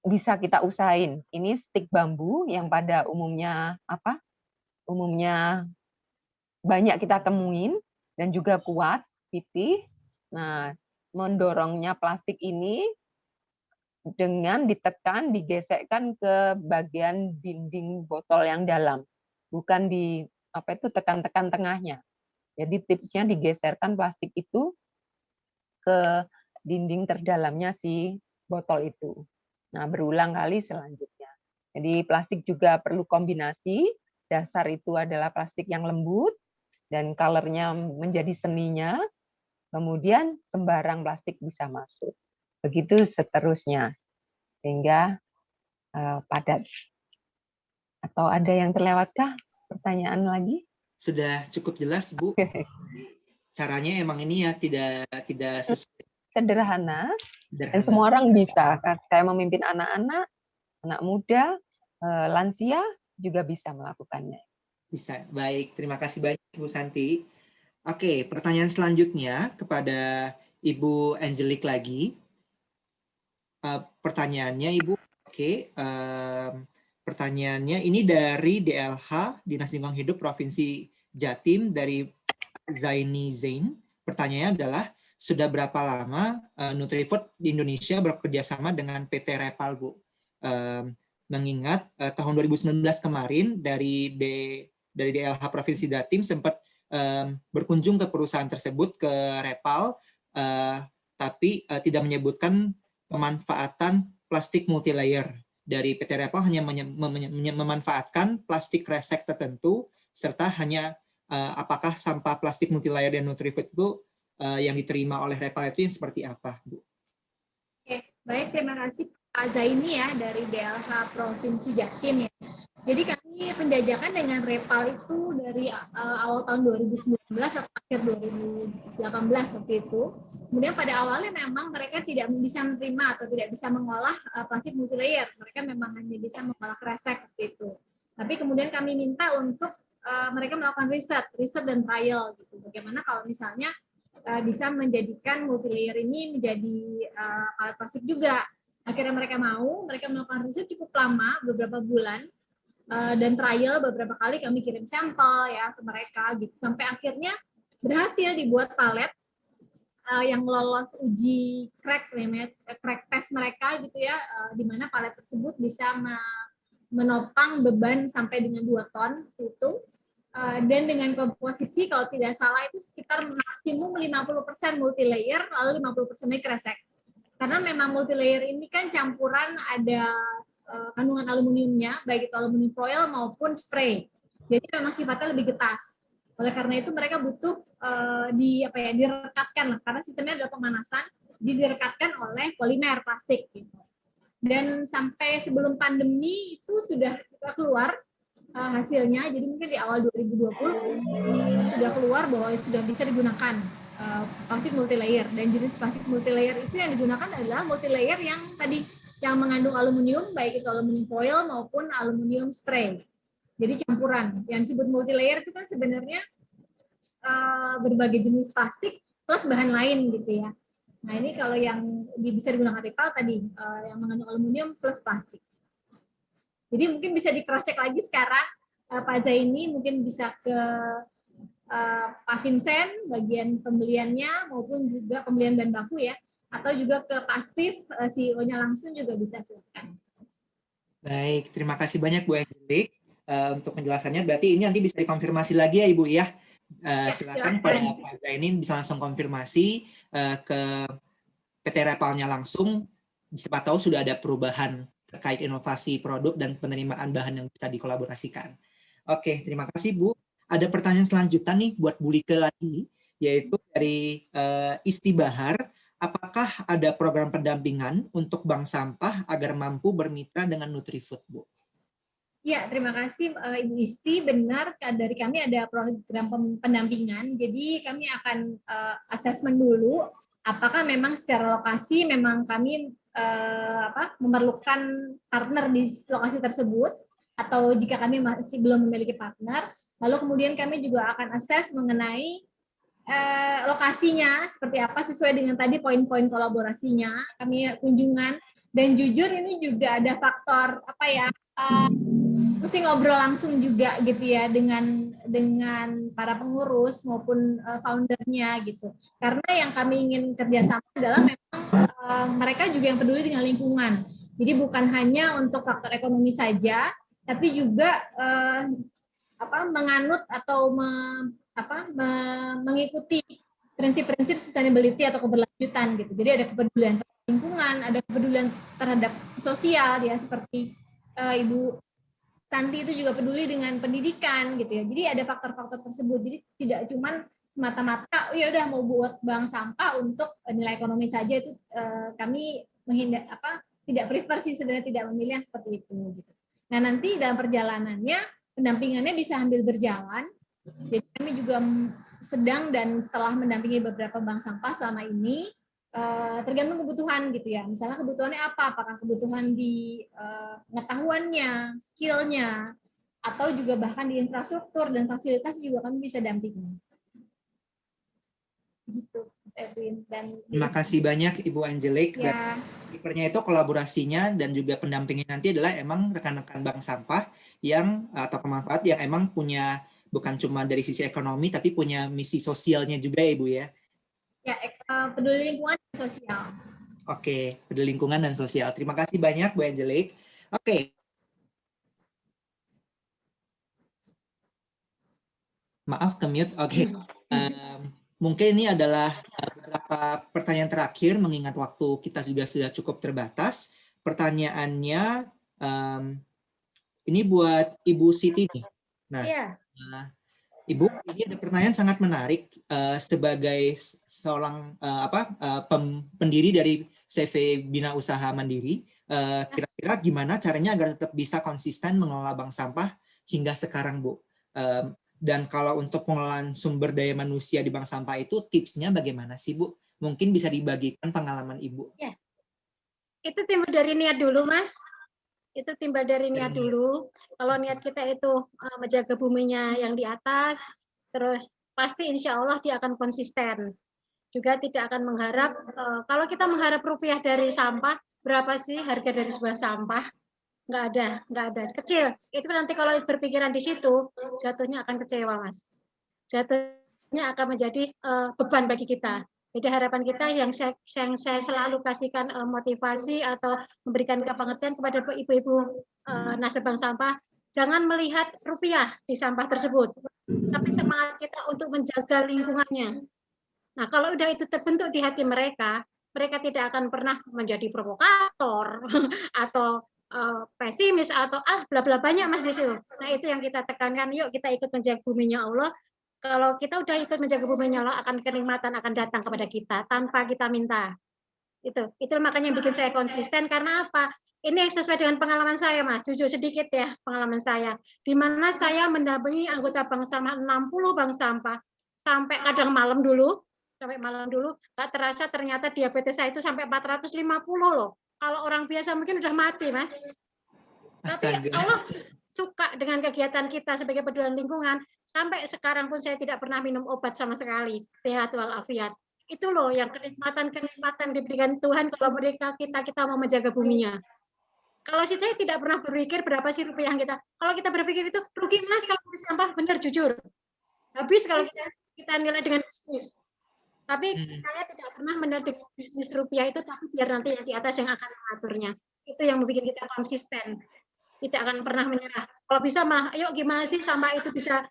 bisa kita usahain. Ini stik bambu yang pada umumnya banyak kita temuin dan juga kuat, pipih. Nah, mendorongnya plastik ini dengan ditekan, digesekkan ke bagian dinding botol yang dalam, bukan di tekan-tekan tengahnya. Jadi tipsnya digeserkan plastik itu ke dinding terdalamnya si botol itu. Nah, berulang kali selanjutnya. Jadi plastik juga perlu kombinasi. Dasar itu adalah plastik yang lembut dan colornya menjadi seninya. Kemudian sembarang plastik bisa masuk. Begitu seterusnya. Sehingga padat. Atau ada yang terlewatkah? Pertanyaan lagi? Sudah cukup jelas, Bu. Caranya emang ini ya tidak sesuai. Sederhana. Dan semua orang bisa. Saya memimpin anak-anak, anak muda, lansia juga bisa melakukannya. Bisa. Baik, terima kasih banyak Bu Santi. Oke, pertanyaan selanjutnya kepada Ibu Angelique lagi. Pertanyaannya Ibu, pertanyaannya ini dari DLH, Dinas Lingkungan Hidup Provinsi Jatim, dari Zaini Zain. Pertanyaannya adalah, sudah berapa lama Nutrifood di Indonesia bekerja sama dengan PT Repal, Bu? Mengingat tahun 2019 kemarin dari DLH Provinsi Jatim sempat berkunjung ke perusahaan tersebut, ke Repal, tapi tidak menyebutkan pemanfaatan plastik multilayer. Dari PT Repal hanya memanfaatkan plastik resek tertentu, serta hanya apakah sampah plastik multilayer dan Nutrifood itu yang diterima oleh Repal itu yang seperti apa, Bu? Oke, baik, terima kasih Pak Zaini ya dari DLH Provinsi Jatim ya. Jadi kami penjajakan dengan Repal itu dari awal tahun 2019 atau akhir 2018 waktu itu. Kemudian pada awalnya memang mereka tidak bisa menerima atau tidak bisa mengolah plastik multilayer. Mereka memang hanya bisa mengolah kresek seperti itu. Tapi kemudian kami minta untuk mereka melakukan riset dan trial gitu. Bagaimana kalau misalnya bisa menjadikan multilayer ini menjadi alat plastik juga. Akhirnya mereka melakukan riset cukup lama, beberapa bulan, dan trial beberapa kali kami kirim sampel ya ke mereka gitu. Sampai akhirnya berhasil dibuat palet yang lolos uji crack test mereka gitu ya, di mana palet tersebut bisa menopang beban sampai dengan 2 ton itu. Dan dengan komposisi kalau tidak salah itu sekitar maksimum 50% multilayer, lalu 50% kresek. Karena memang multilayer ini kan campuran ada kandungan aluminiumnya, baik itu aluminium foil maupun spray. Jadi memang sifatnya lebih getas. Oleh karena itu mereka butuh direkatkan lah, karena sistemnya adalah pemanasan, direkatkan oleh polimer plastik. Gitu. Dan sampai sebelum pandemi itu sudah keluar hasilnya, jadi mungkin di awal 2020 sudah keluar bahwa sudah bisa digunakan plastik multilayer. Dan jenis plastik multilayer itu yang digunakan adalah multilayer yang tadi yang mengandung aluminium, baik itu aluminium foil maupun aluminium spray. Jadi campuran. Yang disebut multilayer itu kan sebenarnya berbagai jenis plastik plus bahan lain gitu ya. Nah ini kalau yang bisa digunakan Repal tadi, yang mengandung aluminium plus plastik. Jadi mungkin bisa di cross check lagi sekarang, Pak Zaini mungkin bisa ke Pak Vincent bagian pembeliannya maupun juga pembelian bahan baku ya, atau juga ke Pak Steve, CEO-nya langsung juga bisa, silakan. Baik, terima kasih banyak Bu Angelique untuk penjelasannya. Berarti ini nanti bisa dikonfirmasi lagi ya Ibu ya. Silakan pada Pak Zaini bisa langsung konfirmasi ke PT Repalnya langsung. Siapa tahu sudah ada perubahan terkait inovasi produk dan penerimaan bahan yang bisa dikolaborasikan. Oke, terima kasih Bu. Ada pertanyaan selanjutnya nih buat Bu Like lagi, yaitu dari Isti Bahar. Apakah ada program pendampingan untuk bank sampah agar mampu bermitra dengan Nutrifood, Bu? Ya, terima kasih Ibu Isti. Benar, dari kami ada program pendampingan. Jadi kami akan asesmen dulu apakah memang secara lokasi memang kami memerlukan partner di lokasi tersebut, atau jika kami masih belum memiliki partner, lalu kemudian kami juga akan assess mengenai lokasinya seperti apa sesuai dengan tadi poin-poin kolaborasinya, kami kunjungan. Dan jujur ini juga ada faktor mesti ngobrol langsung juga gitu ya dengan para pengurus maupun foundernya gitu. Karena yang kami ingin kerjasama adalah memang mereka juga yang peduli dengan lingkungan. Jadi bukan hanya untuk faktor ekonomi saja, tapi juga menganut atau mengikuti prinsip-prinsip sustainability atau keberlanjutan gitu. Jadi ada kepedulian terhadap lingkungan, ada kepedulian terhadap sosial ya, seperti Ibu Santi itu juga peduli dengan pendidikan gitu ya. Jadi ada faktor-faktor tersebut. Jadi tidak cuma semata-mata ya udah mau buat bank sampah untuk nilai ekonomi saja, itu kami tidak prefer sih, sebenarnya tidak memilih yang seperti itu gitu. Nah, nanti dalam perjalanannya pendampingannya bisa sambil berjalan. Jadi kami juga sedang dan telah mendampingi beberapa bank sampah selama ini. Tergantung kebutuhan gitu ya. Misalnya kebutuhannya apa? Apakah kebutuhan di pengetahuannya, skill-nya, atau juga bahkan di infrastruktur dan fasilitas juga kami bisa dampingi. Gitu, Edwin. Dan terima kasih banyak Ibu Angelique. ya. Kipernya itu kolaborasinya dan juga pendampingnya nanti adalah emang rekan-rekan bank sampah yang atau pemanfaat yang emang punya bukan cuma dari sisi ekonomi tapi punya misi sosialnya juga ya Ibu ya. Ya, peduli lingkungan dan sosial. Oke, peduli lingkungan dan sosial. Terima kasih banyak Bu Angelique. Oke. Maaf, ke-mute. Oke. Mungkin ini adalah beberapa pertanyaan terakhir mengingat waktu kita juga sudah cukup terbatas. Pertanyaannya ini buat Ibu Siti nih. Nah, Ibu, ini ada pertanyaan sangat menarik sebagai seorang pendiri dari CV Bina Usaha Mandiri. Kira-kira gimana caranya agar tetap bisa konsisten mengelola bank sampah hingga sekarang, Bu? Dan kalau untuk pengelolaan sumber daya manusia di bank sampah itu tipsnya bagaimana sih, Bu? Mungkin bisa dibagikan pengalaman Ibu. Ya. Itu timbul dari niat dulu, Mas. Itu timbal dari niat dulu. Kalau niat kita itu menjaga buminya yang di atas, terus pasti insya Allah dia akan konsisten. Juga tidak akan mengharap, kalau kita mengharap rupiah dari sampah, berapa sih harga dari sebuah sampah? Nggak ada. Kecil. Itu nanti kalau berpikiran di situ, jatuhnya akan kecewa, Mas. Jatuhnya akan menjadi beban bagi kita. Jadi harapan kita yang saya selalu kasihkan motivasi atau memberikan pengertian kepada ibu-ibu nasabah sampah, jangan melihat rupiah di sampah tersebut, tapi semangat kita untuk menjaga lingkungannya. Nah, kalau udah itu terbentuk di hati mereka, mereka tidak akan pernah menjadi provokator atau pesimis atau bla bla banyak Mas di situ. Nah, itu yang kita tekankan, yuk kita ikut menjaga buminya Allah. Kalau kita udah ikut menjaga buminya Allah, akan kenikmatan akan datang kepada kita tanpa kita minta. Itu makanya yang bikin saya konsisten. Karena apa? Ini sesuai dengan pengalaman saya, Mas. Jujur sedikit ya pengalaman saya. Di mana saya mendampingi anggota bank sampah 60 bank sampah sampai kadang malam dulu. Nggak terasa ternyata diabetes saya itu sampai 450 loh. Kalau orang biasa mungkin udah mati, Mas. Tapi Allah suka dengan kegiatan kita sebagai peduli lingkungan. Sampai sekarang pun saya tidak pernah minum obat sama sekali. Sehat walafiat. Itu loh yang kenikmatan diberikan Tuhan kalau kita mau menjaga buminya. Kalau saya tidak pernah berpikir berapa sih rupiah kita. Kalau kita berpikir itu rugi Mas kalau beli sampah, benar jujur. Habis kalau kita nilai dengan bisnis. Tapi saya tidak pernah menilai bisnis rupiah itu, tapi biar nanti yang di atas yang akan mengaturnya. Itu yang membuat kita konsisten. Tidak akan pernah menyerah. Kalau bisa mah, ayo gimana sih sampah itu bisa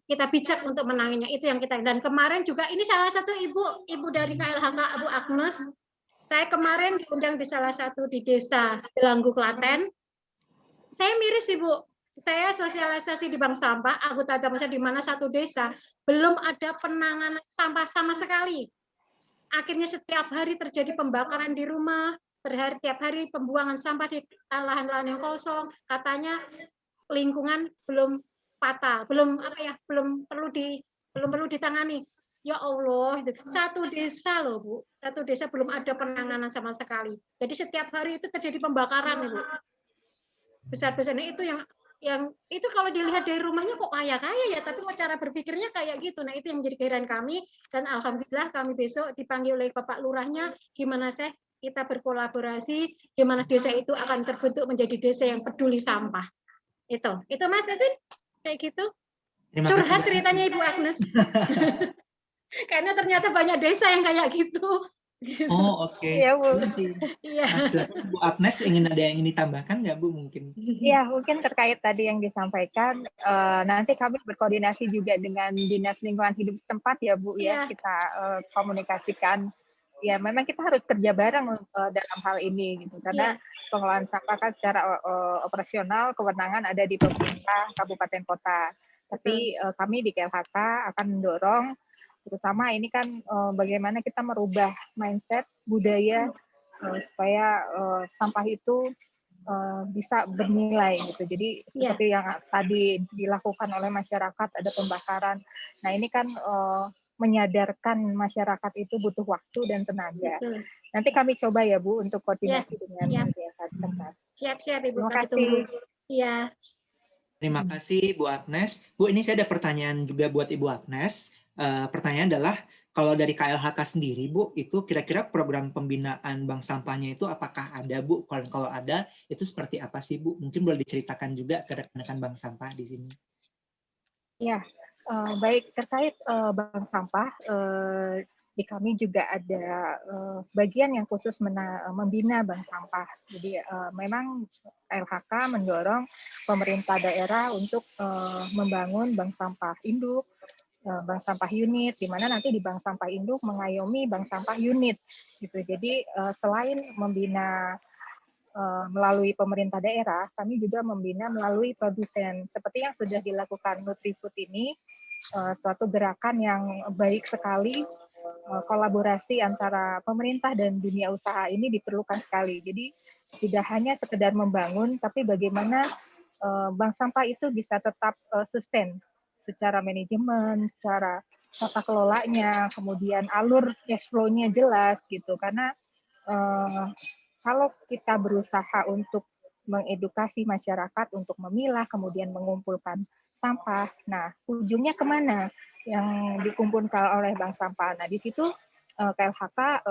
kita bijak untuk menanginya. Itu yang kita. Dan kemarin juga ini salah satu ibu dari KLHK Abu Agnes. Saya kemarin diundang di salah satu di desa Belanggu Klaten. Saya miris Ibu. Saya sosialisasi di bank sampah, anggota desa di mana satu desa belum ada penanganan sampah sama sekali. Akhirnya setiap hari terjadi pembakaran di rumah, tiap hari pembuangan sampah di lahan-lahan yang kosong. Katanya lingkungan belum fatal, belum perlu ditangani. Ya Allah, satu desa loh Bu, satu desa belum ada penanganan sama sekali. Jadi setiap hari itu terjadi pembakaran Ibu. Besar-besarnya itu yang itu kalau dilihat dari rumahnya kok kaya-kaya ya, tapi cara berpikirnya kayak gitu. Nah, itu yang menjadi kehadiran kami, dan alhamdulillah kami besok dipanggil oleh Bapak Lurahnya, gimana kita berkolaborasi, gimana desa itu akan terbentuk menjadi desa yang peduli sampah. Itu Mas Edwin kayak gitu. Terima Curhat kasih. ceritanya Ibu Agnes. Karena ternyata banyak desa yang kayak gitu. Oh, oke. Iya, Bu. Iya. Silakan Bu Agnes, ada yang ingin ditambahkan nggak Bu mungkin? Ya, mungkin terkait tadi yang disampaikan, nanti kami berkoordinasi juga dengan Dinas Lingkungan Hidup setempat ya Bu ya, Iya. kita komunikasikan. Ya, memang kita harus kerja bareng dalam hal ini gitu, karena pengelolaan sampah kan secara operasional kewenangan ada di pemerintah kabupaten kota. Tapi kami di KLHK akan mendorong, terutama ini kan bagaimana kita merubah mindset budaya supaya sampah itu bisa bernilai gitu. Jadi seperti yang tadi dilakukan oleh masyarakat, ada pembakaran. Nah ini kan menyadarkan masyarakat itu butuh waktu dan tenaga. Nanti kami coba ya Bu untuk koordinasi dengan DLH tempat. Siap Ibu. Terima kami kasih. tunggu. Iya. Terima kasih Bu Agnes. Bu, ini saya ada pertanyaan juga buat Ibu Agnes. Pertanyaan adalah, kalau dari KLHK sendiri Bu, itu kira-kira program pembinaan bank sampahnya itu apakah ada Bu? Kalau ada, itu seperti apa sih Bu? Mungkin boleh diceritakan juga ke rekan-rekan bank sampah di sini. Ya, baik, terkait bank sampah, di kami juga ada bagian yang khusus membina bank sampah. Jadi memang LHK mendorong pemerintah daerah untuk membangun bank sampah induk, bank sampah unit, di mana nanti di bank sampah induk mengayomi bank sampah unit. Gitu. Jadi selain membina melalui pemerintah daerah, kami juga membina melalui produsen. Seperti yang sudah dilakukan Nutrifood ini, suatu gerakan yang baik sekali, kolaborasi antara pemerintah dan dunia usaha ini diperlukan sekali. Jadi tidak hanya sekedar membangun, tapi bagaimana bank sampah itu bisa tetap sustain secara manajemen, secara tata kelolanya, kemudian alur cash flow-nya jelas gitu. Karena kalau kita berusaha untuk mengedukasi masyarakat untuk memilah, kemudian mengumpulkan sampah, nah ujungnya kemana yang dikumpulkan oleh bank sampah? Nah di situ KLHK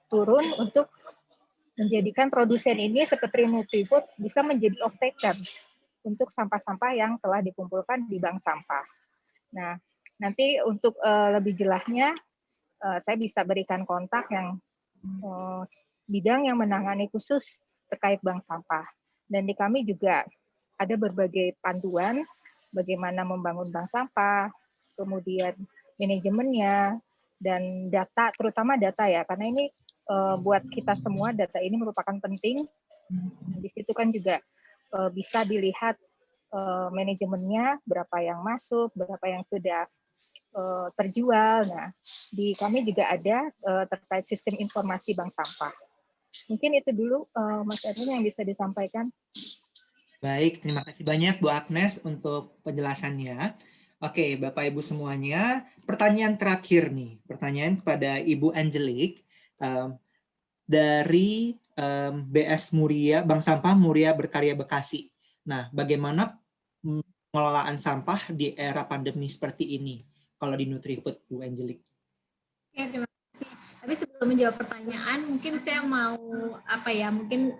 turun untuk menjadikan produsen ini seperti Nutrifood bisa menjadi off-taker untuk sampah-sampah yang telah dikumpulkan di bank sampah. Nah nanti untuk lebih jelasnya saya bisa berikan kontak yang bidang yang menangani khusus terkait bank sampah. Dan di kami juga ada berbagai panduan bagaimana membangun bank sampah, kemudian manajemennya, dan data, terutama data ya, karena ini buat kita semua data ini merupakan penting. Di situ kan juga bisa dilihat manajemennya, berapa yang masuk, berapa yang sudah terjual. Nah, di kami juga ada terkait sistem informasi bank sampah. Mungkin itu dulu Mas Edwin yang bisa disampaikan. Baik, terima kasih banyak Bu Agnes untuk penjelasannya. Oke, Bapak Ibu semuanya, pertanyaan terakhir nih, pertanyaan kepada Ibu Angelique dari BS Muria, Bank Sampah Muria Berkarya Bekasi. Nah, bagaimana pengelolaan sampah di era pandemi seperti ini? Kalau di Nutrifood, Bu Angelique. Oke, terima kasih. Tapi sebelum menjawab pertanyaan, mungkin saya mau mungkin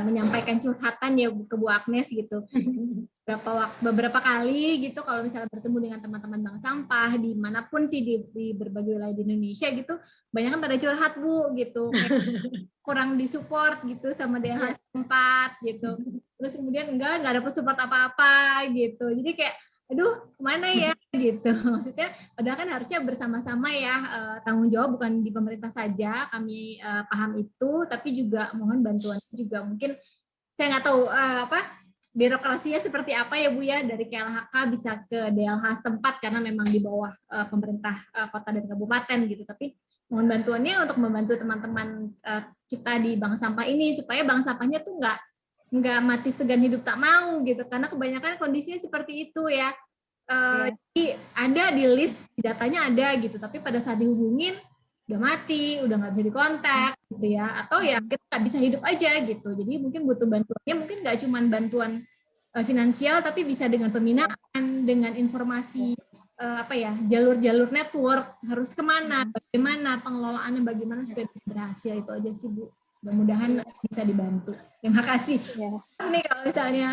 menyampaikan curhatan ya ke Bu Agnes gitu. Beberapa kali gitu kalau misalnya bertemu dengan teman-teman bank sampah dimanapun sih di berbagai wilayah di Indonesia gitu, banyak kan pada curhat Bu gitu, kurang disupport gitu sama DLH setempat gitu. Terus kemudian enggak dapat support apa-apa gitu. Jadi kayak aduh kemana ya gitu. Maksudnya padahal kan harusnya bersama-sama ya, tanggung jawab bukan di pemerintah saja, kami paham itu, tapi juga mohon bantuan juga. Mungkin saya nggak tahu birokrasinya seperti apa ya Bu ya, dari KLHK bisa ke DLH setempat karena memang di bawah pemerintah kota dan kabupaten gitu. Tapi mohon bantuannya untuk membantu teman-teman kita di bank sampah ini supaya bank sampahnya tuh nggak mati segan hidup tak mau gitu, karena kebanyakan kondisinya seperti itu ya. Jadi ada di list, datanya ada gitu, tapi pada saat dihubungin udah mati, udah nggak bisa dikontak gitu ya, atau ya kita nggak bisa hidup aja gitu. Jadi mungkin butuh bantuannya, mungkin nggak cuma bantuan finansial, tapi bisa dengan pembinaan, dengan informasi jalur-jalur network harus kemana, bagaimana pengelolaannya, bagaimana supaya bisa berhasil. Itu aja sih Bu. Mudah-mudahan bisa dibantu. Terima kasih. Ya. Ini kalau misalnya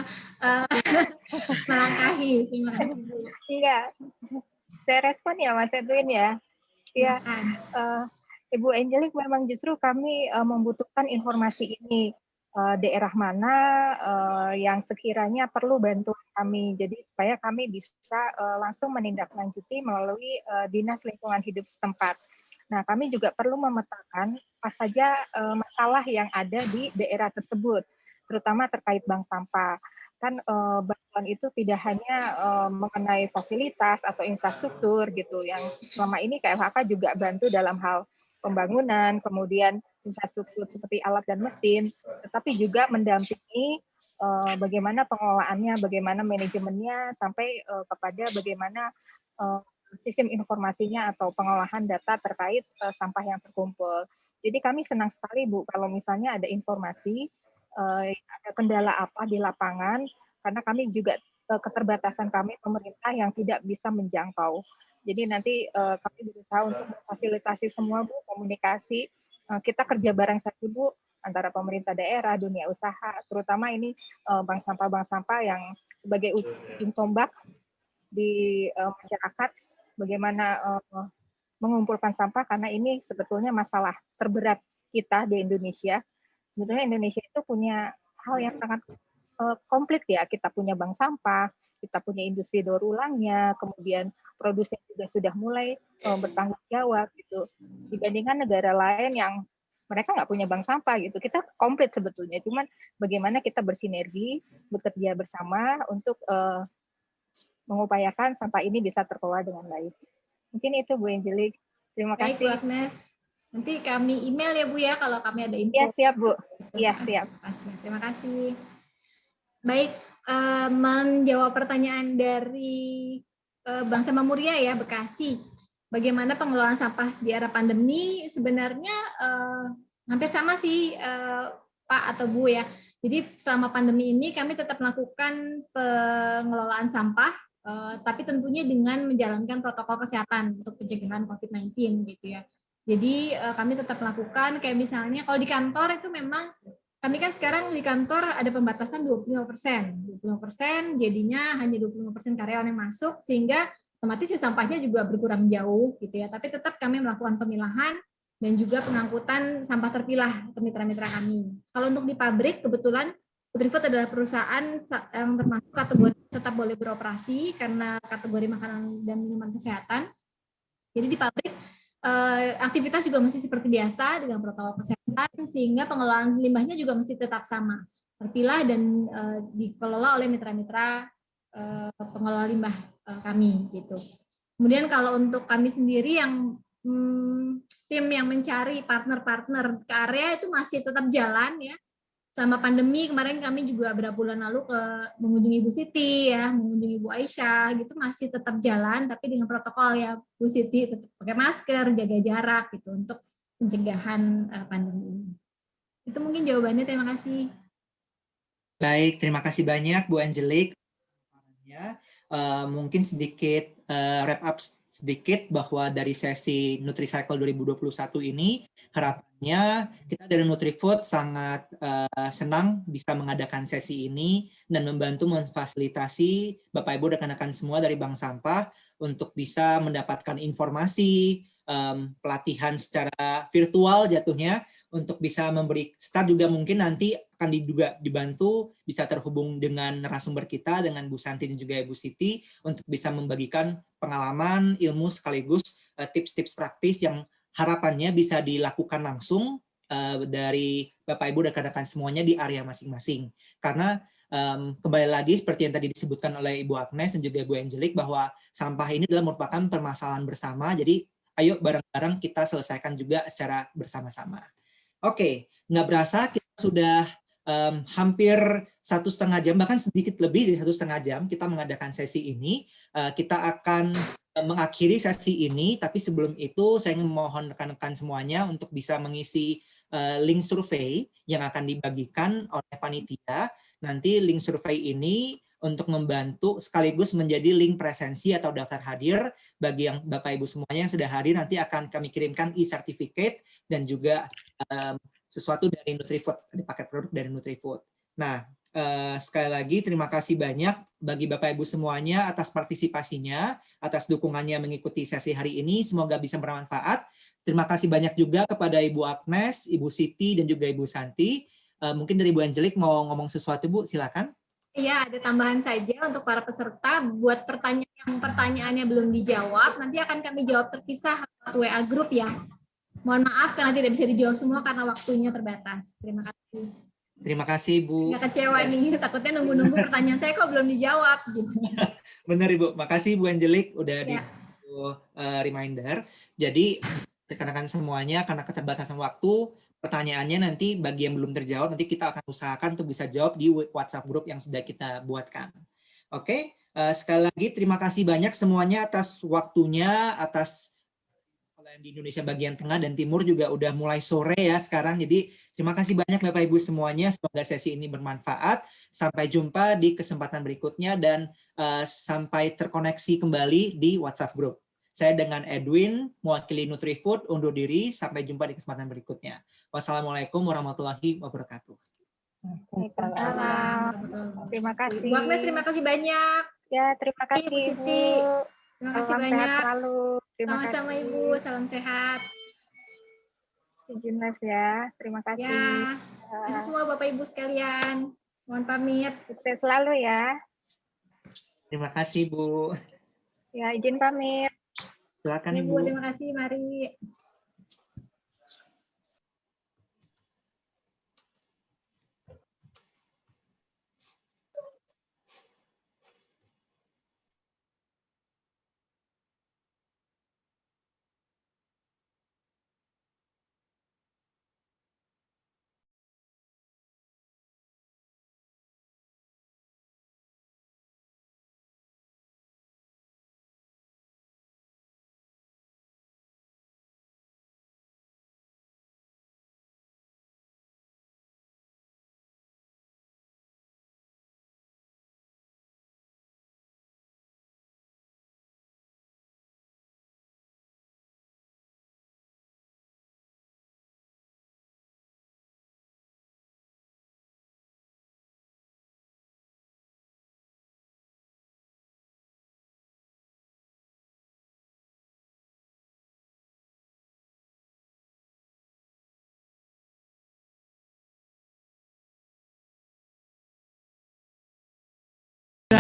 melangkahi. Terima kasih Bu. Enggak, saya respon ya Mas Edwin ya. Ya, Ibu Angelic, memang justru kami membutuhkan informasi ini. Daerah mana yang sekiranya perlu bantuan kami. Jadi supaya kami bisa langsung menindaklanjuti melalui Dinas Lingkungan Hidup setempat. Nah, kami juga perlu memetakan apa saja masalah yang ada di daerah tersebut, terutama terkait bank sampah. Kan bantuan itu tidak hanya mengenai fasilitas atau infrastruktur gitu, yang selama ini KFHK juga bantu dalam hal pembangunan, kemudian infrastruktur seperti alat dan mesin, tetapi juga mendampingi bagaimana pengelolaannya, bagaimana manajemennya, sampai kepada bagaimana sistem informasinya atau pengolahan data terkait sampah yang terkumpul. Jadi kami senang sekali Bu kalau misalnya ada informasi, ada kendala apa di lapangan, karena kami juga keterbatasan kami pemerintah yang tidak bisa menjangkau. Jadi nanti kami berusaha untuk memfasilitasi semua Bu, komunikasi. Kita kerja bareng saja Bu, antara pemerintah daerah, dunia usaha, terutama ini bank sampah yang sebagai ujung tombak di masyarakat, bagaimana mengumpulkan sampah, karena ini sebetulnya masalah terberat kita di Indonesia. Sebetulnya Indonesia itu punya hal yang sangat komplit ya, kita punya bank sampah, kita punya industri daur ulangnya, kemudian produsen juga sudah mulai bertanggung jawab gitu. Dibandingkan negara lain yang mereka nggak punya bank sampah gitu, kita komplit sebetulnya. Cuman bagaimana kita bersinergi, bekerja bersama untuk mengupayakan sampah ini bisa terkelola dengan baik. Mungkin itu Bu Angelic. Terima Baik, kasih. Bu Agnes. Nanti kami email ya Bu ya kalau kami ada info. Iya siap Bu. Iya siap. Terima kasih. Baik, menjawab pertanyaan dari Bang Sama Muria ya, Bekasi. Bagaimana pengelolaan sampah di era pandemi? Sebenarnya hampir sama sih Pak atau Bu ya. Jadi selama pandemi ini kami tetap melakukan pengelolaan sampah, tapi tentunya dengan menjalankan protokol kesehatan untuk pencegahan COVID-19 gitu ya. Jadi kami tetap melakukan, kayak misalnya kalau di kantor itu memang kami kan sekarang di kantor ada pembatasan 25%. 25% jadinya hanya 25% karyawan yang masuk, sehingga otomatis sampahnya juga berkurang jauh gitu ya. Tapi tetap kami melakukan pemilahan dan juga pengangkutan sampah terpilah ke mitra-mitra kami. Kalau untuk di pabrik, kebetulan Putrifood adalah perusahaan yang termasuk kategori tetap boleh beroperasi karena kategori makanan dan minuman kesehatan. Jadi di pabrik aktivitas juga masih seperti biasa dengan protokol kesehatan, sehingga pengelolaan limbahnya juga masih tetap sama, terpilah dan dikelola oleh mitra-mitra pengelola limbah kami gitu. Kemudian kalau untuk kami sendiri yang tim yang mencari partner-partner ke area itu masih tetap jalan ya. Sama pandemi kemarin kami juga beberapa bulan lalu mengunjungi Bu Siti ya, mengunjungi Bu Aisyah gitu, masih tetap jalan tapi dengan protokol ya Bu Siti, tetap pakai masker, jaga jarak gitu untuk pencegahan pandemi ini. Itu mungkin jawabannya, terima kasih. Baik, terima kasih banyak Bu Angelic. Mungkin sedikit wrap up sedikit bahwa dari sesi NutriCycle 2021 ini harapannya kita dari Nutrifood sangat senang bisa mengadakan sesi ini dan membantu memfasilitasi Bapak Ibu dan rekan-rekan semua dari Bank Sampah untuk bisa mendapatkan informasi, pelatihan secara virtual jatuhnya, untuk bisa memberi start juga mungkin nanti akan juga dibantu bisa terhubung dengan narasumber kita, dengan Bu Santi dan juga Ibu Siti, untuk bisa membagikan pengalaman, ilmu sekaligus tips-tips praktis yang harapannya bisa dilakukan langsung dari Bapak Ibu dan rekan-rekan semuanya di area masing-masing. Karena kembali lagi seperti yang tadi disebutkan oleh Ibu Agnes dan juga Ibu Angelic bahwa sampah ini adalah merupakan permasalahan bersama, jadi ayo bareng-bareng kita selesaikan juga secara bersama-sama. Oke, nggak berasa kita sudah hampir 1,5 jam, bahkan sedikit lebih dari 1,5 jam kita mengadakan sesi ini. Kita akan mengakhiri sesi ini, tapi sebelum itu saya ingin memohon rekan-rekan semuanya untuk bisa mengisi link survei yang akan dibagikan oleh panitia. Nanti link survei ini untuk membantu sekaligus menjadi link presensi atau daftar hadir bagi yang Bapak Ibu semuanya yang sudah hadir, nanti akan kami kirimkan e-certificate dan juga sesuatu dari Nutrifood, ada paket produk dari Nutrifood. Nah, sekali lagi terima kasih banyak bagi Bapak Ibu semuanya atas partisipasinya, atas dukungannya mengikuti sesi hari ini. Semoga bisa bermanfaat. Terima kasih banyak juga kepada Ibu Agnes, Ibu Siti, dan juga Ibu Santi. Mungkin dari Bu Angelique mau ngomong sesuatu, Bu, silakan. Iya, ada tambahan saja untuk para peserta. Buat pertanyaannya belum dijawab, nanti akan kami jawab terpisah lewat WA Group ya. Mohon maaf karena tidak bisa dijawab semua karena waktunya terbatas. Terima kasih. Terima kasih, Bu. Nggak kecewa nih, takutnya nunggu-nunggu pertanyaan saya kok belum dijawab. Gitu. Benar, Ibu. Makasih, Bu Angelique, udah di reminder. Jadi, rekan-rekan semuanya, karena keterbatasan waktu, pertanyaannya nanti bagi yang belum terjawab, nanti kita akan usahakan untuk bisa jawab di WhatsApp grup yang sudah kita buatkan. Oke, sekali lagi terima kasih banyak semuanya atas waktunya, atas di Indonesia bagian tengah dan timur juga udah mulai sore ya sekarang. Jadi terima kasih banyak Bapak Ibu semuanya. Semoga sesi ini bermanfaat. Sampai jumpa di kesempatan berikutnya dan sampai terkoneksi kembali di WhatsApp group. Saya dengan Edwin, mewakili Nutrifood, undur diri. Sampai jumpa di kesempatan berikutnya. Wassalamualaikum warahmatullahi wabarakatuh. Waalaikumsalam. Terima kasih. Bu Agnes, terima kasih banyak. Ya, terima kasih, Bu Siti. Terima kasih Salam banyak. sehat selalu. Sama-sama Ibu, salam sehat. Izin les ya. Terima kasih. Ya, terima kasih semua Bapak Ibu sekalian. Mohon pamit. Sukses selalu ya. Terima kasih, Bu. Ya, izin pamit. Silakan, Ibu, Ibu. terima kasih. Mari.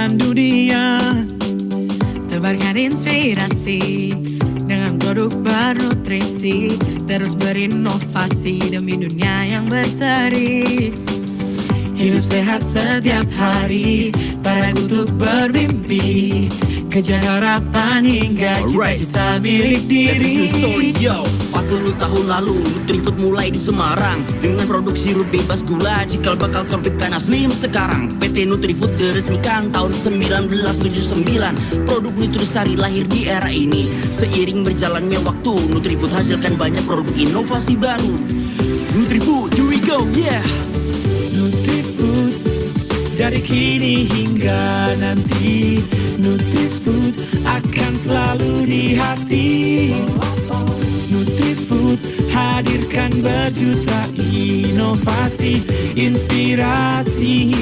Dunia tebarkan inspirasi dengan produk bernutrisi, terus berinovasi demi dunia yang berseri. Hidup sehat setiap hari, para untuk bermimpi, kejar harapan hingga cita-cita milik diri. Story, yo. 40 tahun lalu Nutrifood mulai di Semarang dengan produksi sirup bebas gula, cikal bakal Tropicana Slim. Sekarang PT Nutrifood diresmikan tahun 1979. Produk Nutrisari lahir di era ini. Seiring berjalannya waktu, Nutrifood hasilkan banyak produk inovasi baru. Nutrifood, here we go, yeah. Nutrifood, dari kini hingga nanti, Nutrifood akan selalu di hati. Nutrifood hadirkan berjuta inovasi, inspirasi